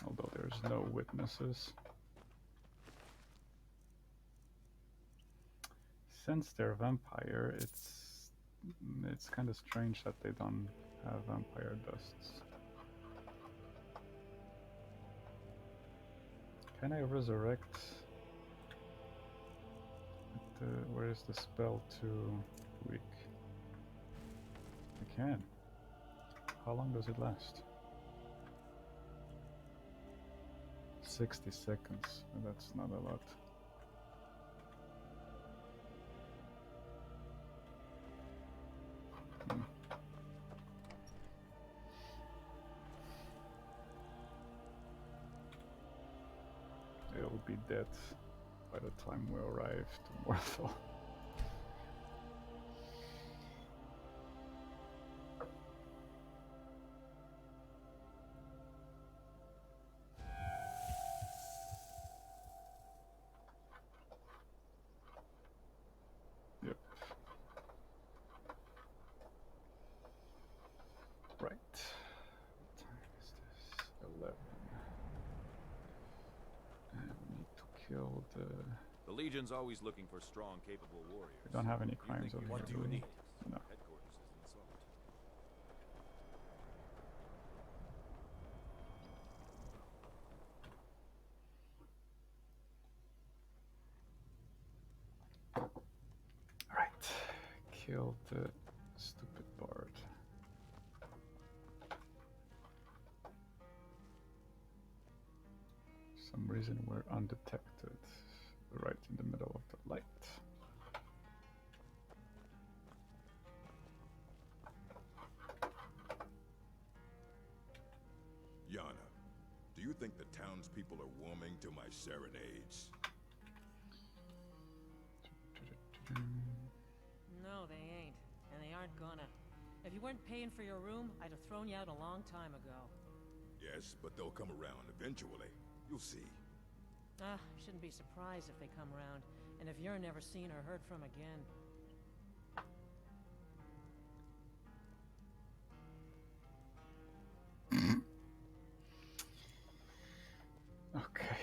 Although there's no witnesses. Since they're vampire, it's kind of strange that they don't have vampire dusts. Can I resurrect? Where is the spell too weak? I can. How long does it last? 60 seconds. That's not a lot. It'll be dead by the time we arrive to Morthal. Yep. Right. What time is this? 11. And we need to kill the... The Legion's always looking for strong, capable warriors. We don't have any crimes over here. What do you need? No. Headquarters is in Salt. Right. Kill the stupid bard. For some reason we're undetected. Right in the middle of the light. Yana, do you think the townspeople are warming to my serenades? No, they ain't. And they aren't gonna. If you weren't paying for your room, I'd have thrown you out a long time ago. Yes, but they'll come around eventually. You'll see. Shouldn't be surprised if they come around. And if you're never seen or heard from again. Okay.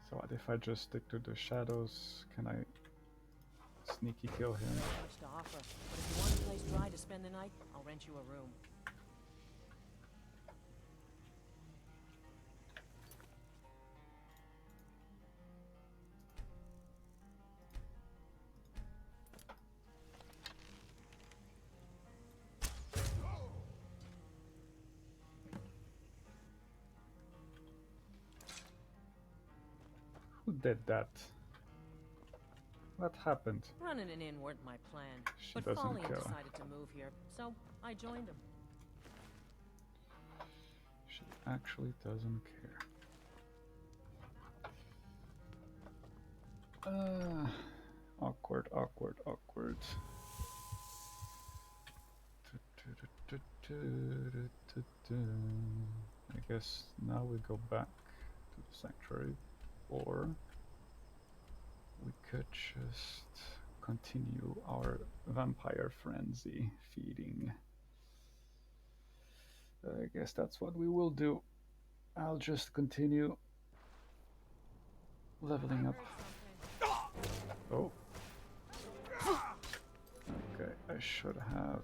So what if I just stick to the shadows? Can I sneaky kill him? Not much to offer, but if you want a place dry to spend the night, I'll rent you a room. Who did that? What happened? Running an inn weren't my plan, She but doesn't Folly care. decided to move here, so I joined him. She actually doesn't care. Awkward, awkward, awkward. I guess now we go back to the sanctuary, or we could just continue our vampire frenzy feeding. I guess that's what we will do. I'll just continue leveling up. Oh. Okay, I should have.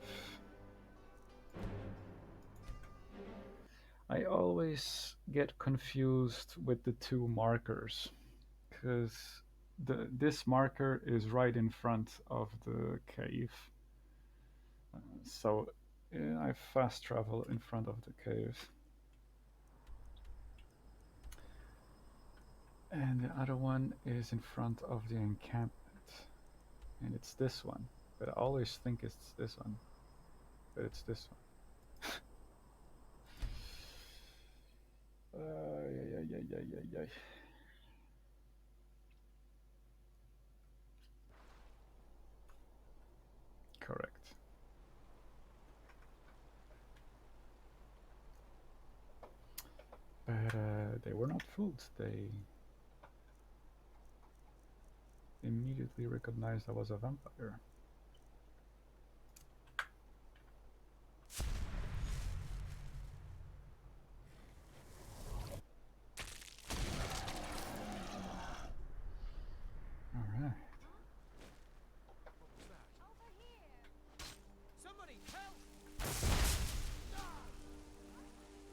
I always get confused with the two markers, because this marker is right in front of the cave. So I fast travel in front of the cave. And the other one is in front of the encampment. And it's this one. But I always think it's this one. But it's this one. Yeah. Correct. But they were not fooled. They immediately recognized I was a vampire. All right. Somebody help!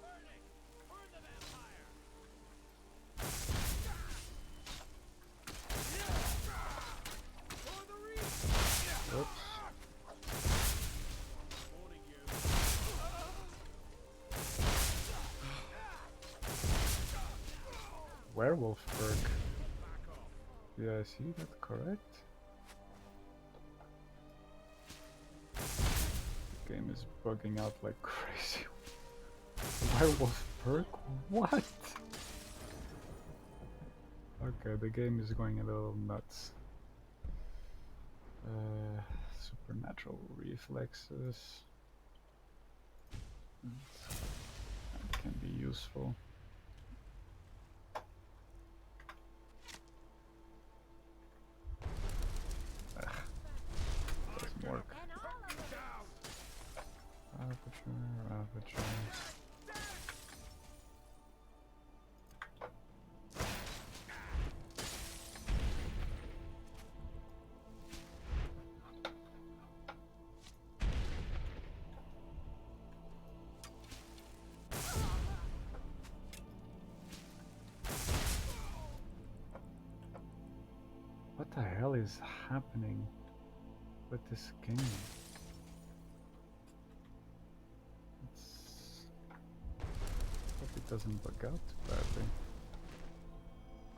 Burn it! Burn the vampire! For the reef! Oops. Werewolf perk. Did I see that correct? The game is bugging out like crazy. Werewolf perk? What? Okay, the game is going a little nuts. Supernatural reflexes. That can be useful. Doesn't work. Ravager. What the hell is happening with this game? Hope it doesn't bug out badly.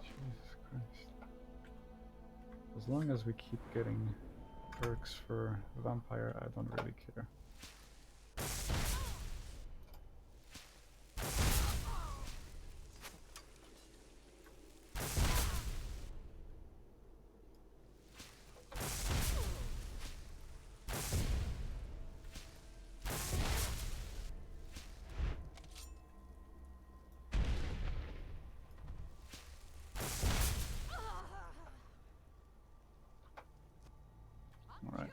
Jesus Christ. As long as we keep getting perks for vampire, I don't really care. Alright.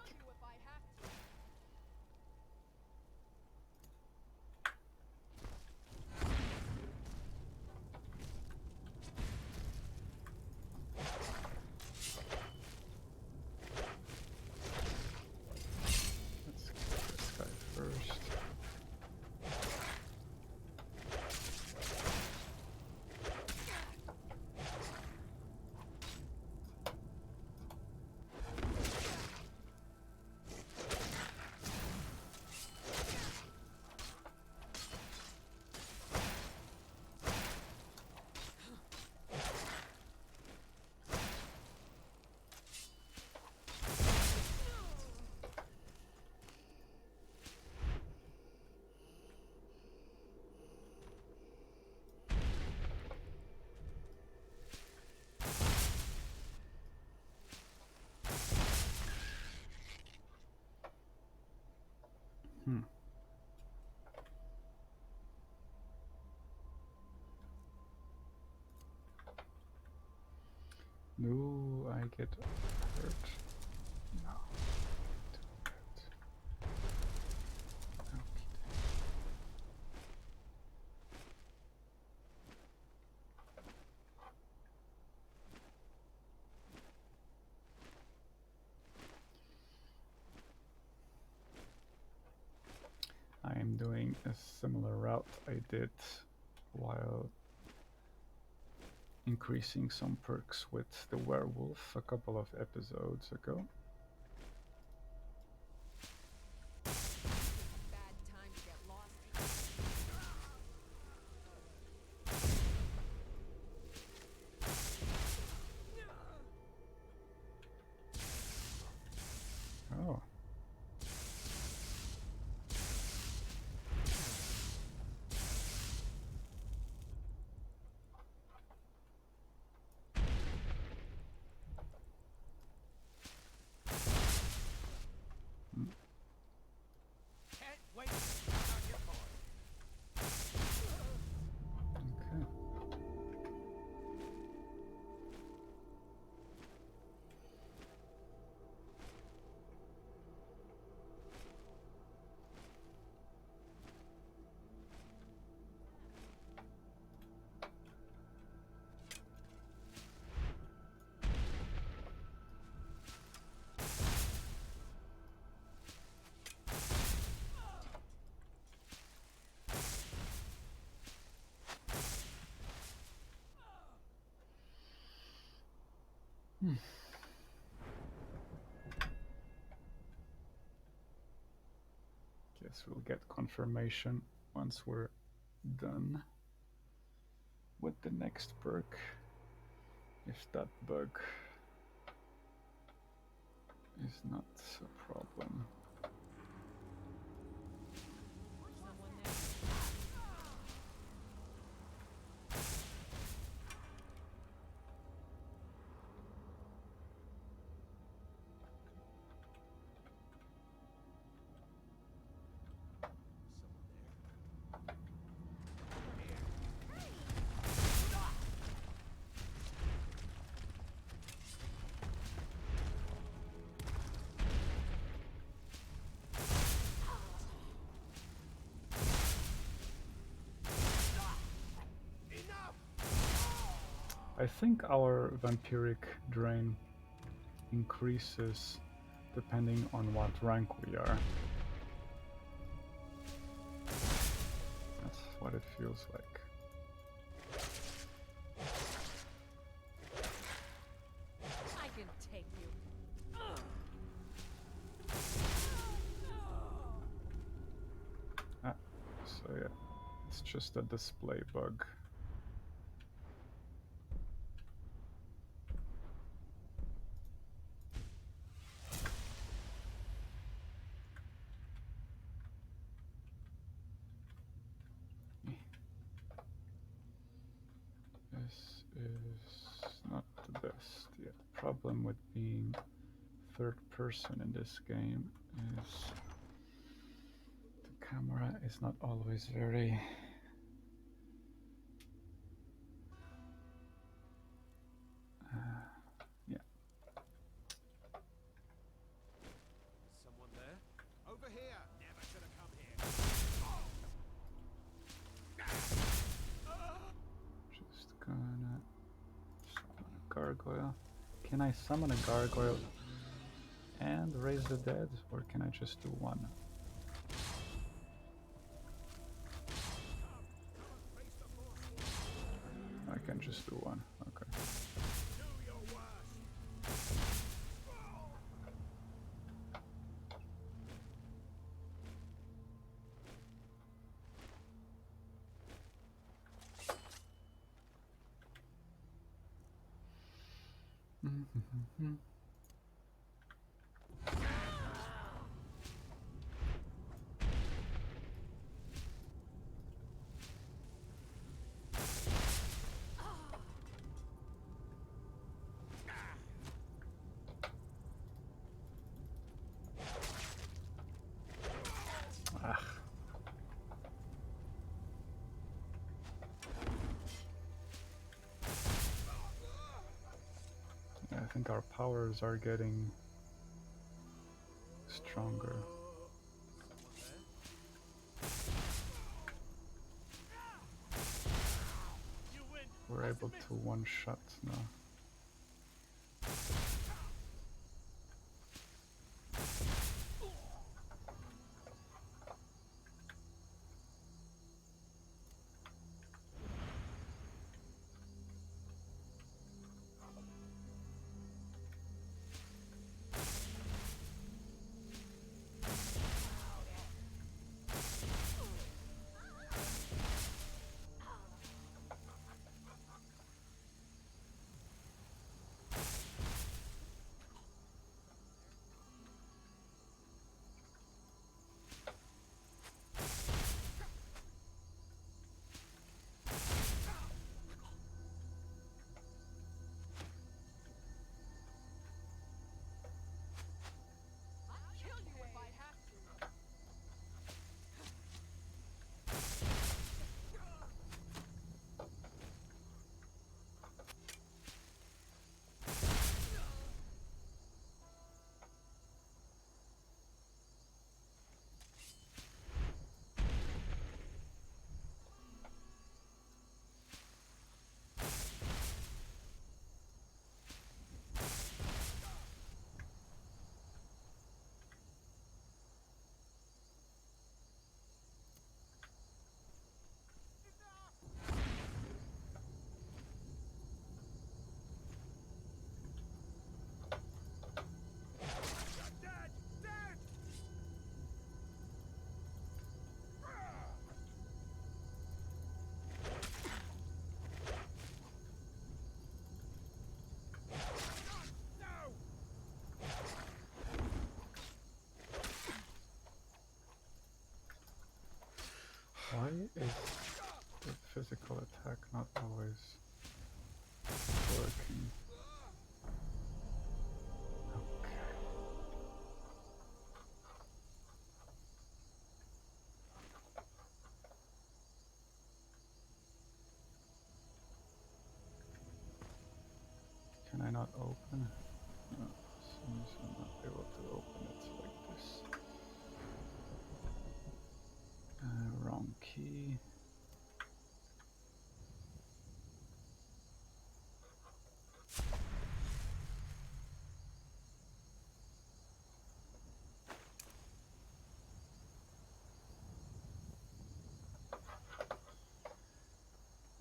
No, I get hurt. No. I am doing a similar route I did while increasing some perks with the werewolf a couple of episodes ago. Oh. Can't wait to start your boy. Okay. Guess we'll get confirmation once we're done with the next perk, if that bug is not a problem. I think our vampiric drain increases depending on what rank we are. That's what it feels like. I can take you. Ah, so yeah, it's just a display bug. This is not the best yet. The problem with being third person in this game is the camera is not always very yeah. Someone there? Over here! Never should have come here. Just gonna summon a gargoyle. Can I summon a gargoyle and raise the dead, or can I just do one? I can just do one. Okay. think our powers are getting stronger. We're able to one-shot now. Why is the physical attack not always working? Okay. Can I not open? No, seems I'm not able to open it like this. Wrong key.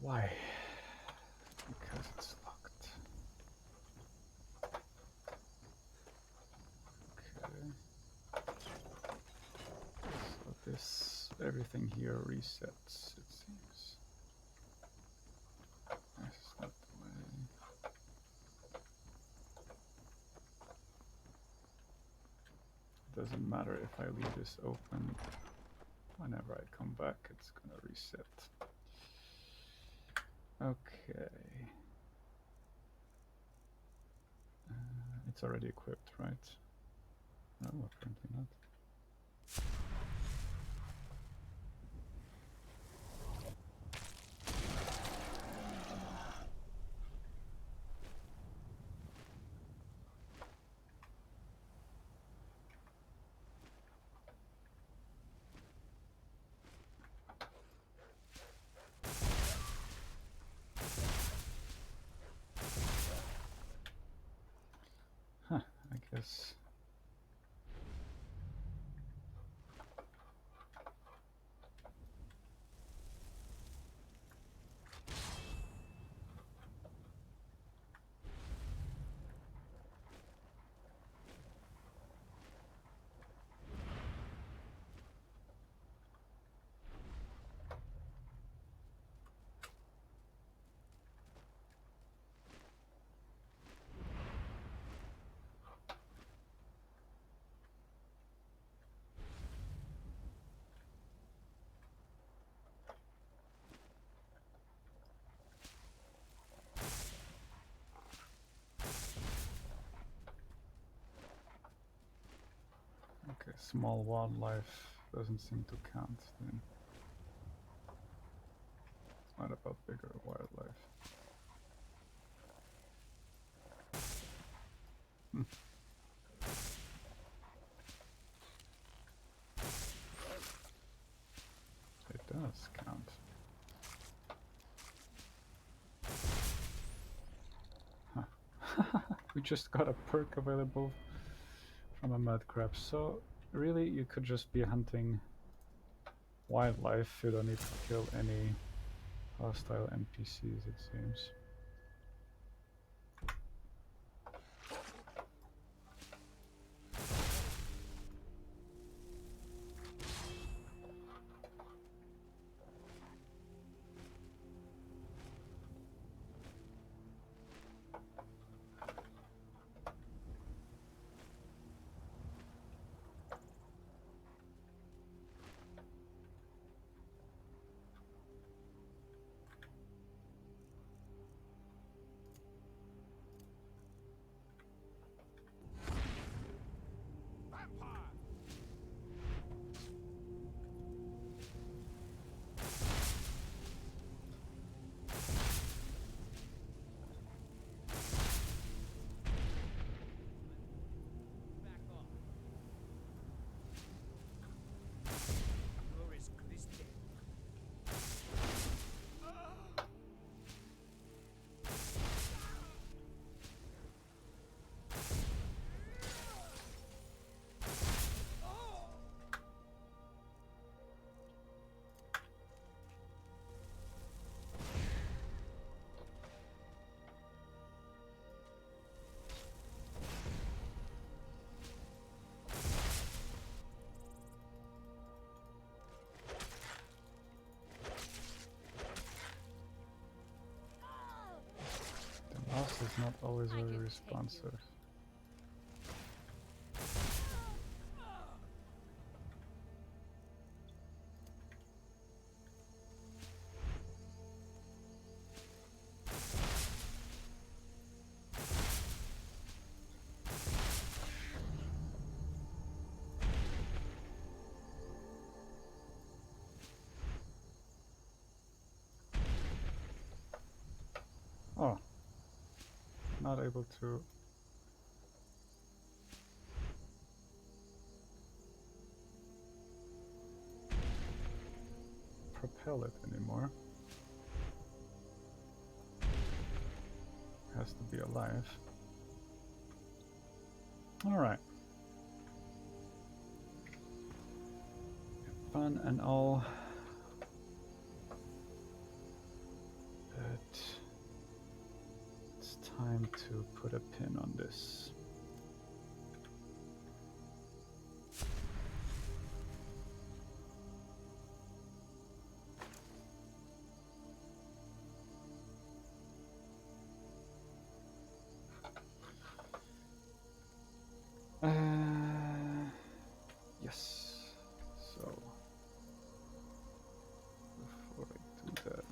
Why? Because it's locked. Okay. So this, everything here resets, it seems. That's not the way. It doesn't matter if I leave this open. Whenever I come back, it's gonna reset. Okay. It's already equipped, right? No, apparently not. Huh, I guess. Okay, small wildlife doesn't seem to count then. It's not about bigger wildlife. We just got a perk available from a mud crab. So really, you could just be hunting wildlife. You don't need to kill any hostile NPCs, it seems. The mouse is not always very responsive. Oh, not able to propel it anymore. Has to be alive. Alright. Fun and all. But it's time to put a pin on this. Yes. So before I do that,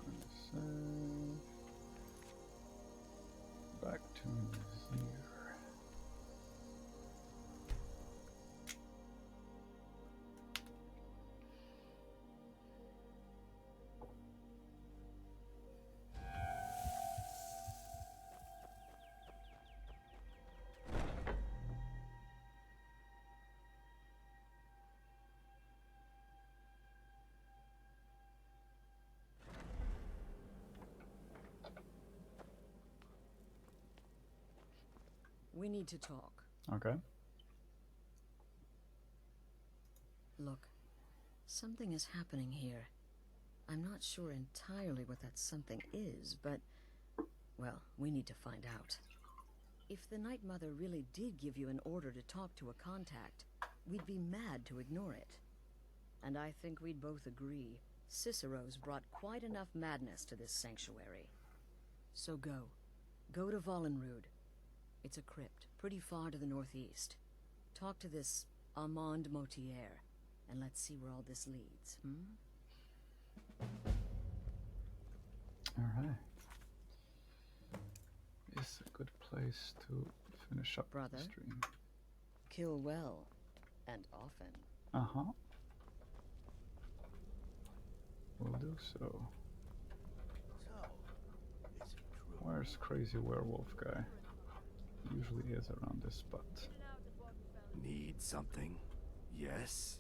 I'm gonna save back to zero. We need to talk. Okay. Look, something is happening here. I'm not sure entirely what that something is, but, well, we need to find out. If the Night Mother really did give you an order to talk to a contact, we'd be mad to ignore it. And I think we'd both agree, Cicero's brought quite enough madness to this sanctuary. So go. Go to Vollenrud. It's a crypt, pretty far to the northeast. Talk to this Armand Motier, and let's see where all this leads, Alright. It's a good place to finish up Brother, the stream. Kill well, and often. Uh-huh. Will do so. Where's crazy werewolf guy? Usually is around this spot. Need something? Yes?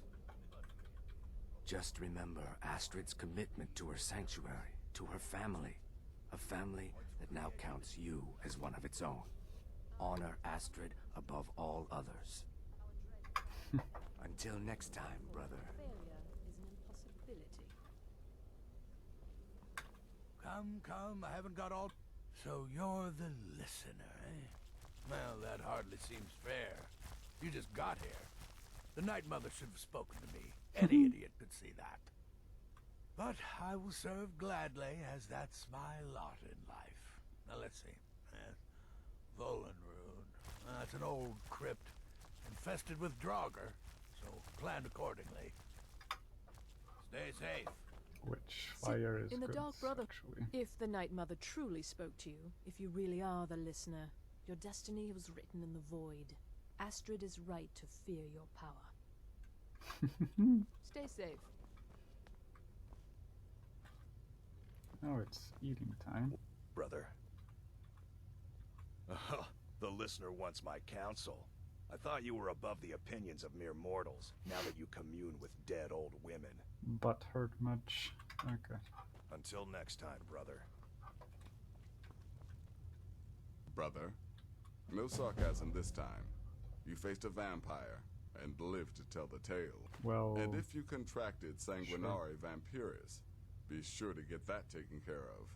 Just remember Astrid's commitment to her sanctuary, to her family. A family that now counts you as one of its own. Honor Astrid above all others. Until next time, brother. Failure is an impossibility. Come, I haven't got all... So you're the listener, eh? Well, that hardly seems fair. You just got here. The Night Mother should have spoken to me. Any idiot could see that. But I will serve gladly, as that's my lot in life. Now let's see. Volenrune. That's an old crypt, infested with Draugr, so plan accordingly. Stay safe. Which fire is in the good, Dark Brotherhood, actually. if the Night Mother truly spoke to you, if you really are the listener, your destiny was written in the void. Astrid is right to fear your power. Stay safe. Oh, it's eating time. Brother. The listener wants my counsel. I thought you were above the opinions of mere mortals, now that you commune with dead old women. Butt hurt much? Okay. Until next time, brother. Brother, no sarcasm this time. You faced a vampire and lived to tell the tale. Well... And if you contracted Sanguinari Vampiris, be sure to get that taken care of.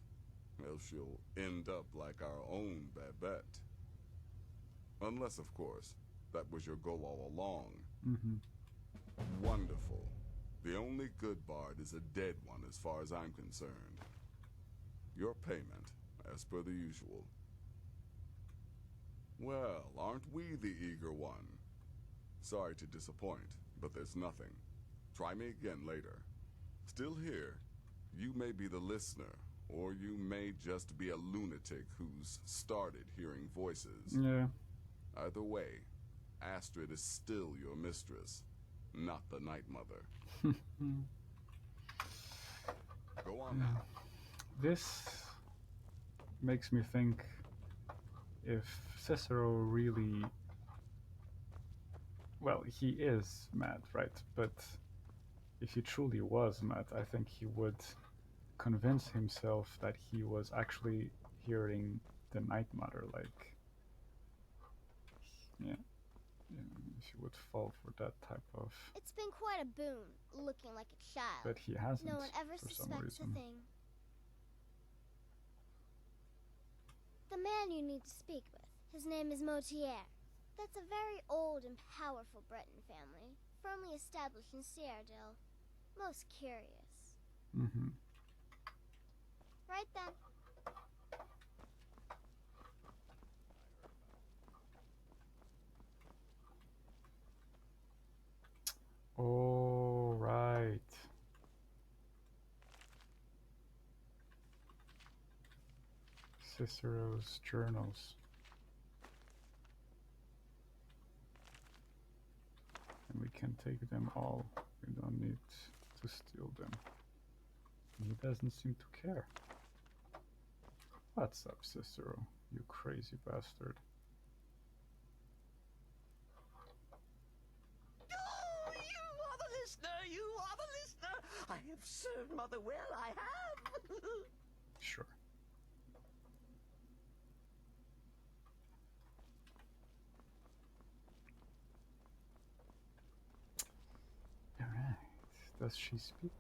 Else you'll end up like our own Babette. Unless, of course, that was your goal all along. Wonderful. The only good bard is a dead one as far as I'm concerned. Your payment, as per the usual. Well, aren't we the eager one? Sorry to disappoint, but there's nothing. Try me again later. Still here, you may be the listener, or you may just be a lunatic who's started hearing voices. Yeah. Either way, Astrid is still your mistress, not the Night Mother. Go on now. This makes me think if Cicero really... Well, he is mad, right? But if he truly was mad, I think he would convince himself that he was actually hearing the Night Mother, like... Yeah. If he would fall for that type of... It's been quite a boon, looking like a child. But he hasn't, no one ever for some suspects a reason. thing. The man you need to speak with, his name is Motier. That's a very old and powerful Breton family, firmly established in Cyrodiil. Most curious. Right then. Oh, right. Cicero's journals. And we can take them all. We don't need to steal them. He doesn't seem to care. What's up, Cicero? You crazy bastard. Oh, you are the listener! You are the listener! I have served Mother well, I have! Sure. Alright. Does she speak?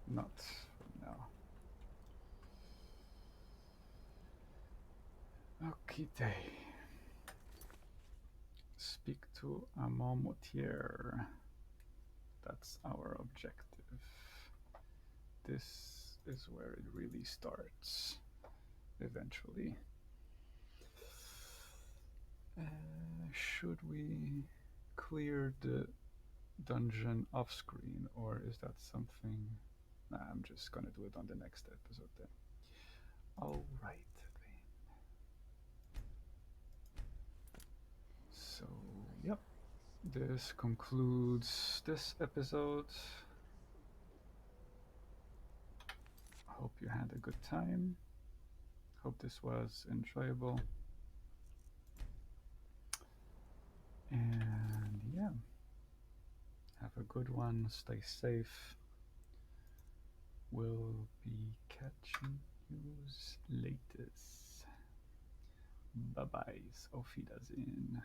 Not for now. Okay, speak to Amand Motier. That's our objective. This is where it really starts. Eventually. Should we clear the dungeon off screen, or is that something? Nah, I'm just gonna do it on the next episode then. Alright then. So, yep. This concludes this episode. Hope you had a good time. Hope this was enjoyable. And yeah. Have a good one. Stay safe. We'll be catching you latest. Bye bye. Auf Wiedersehen.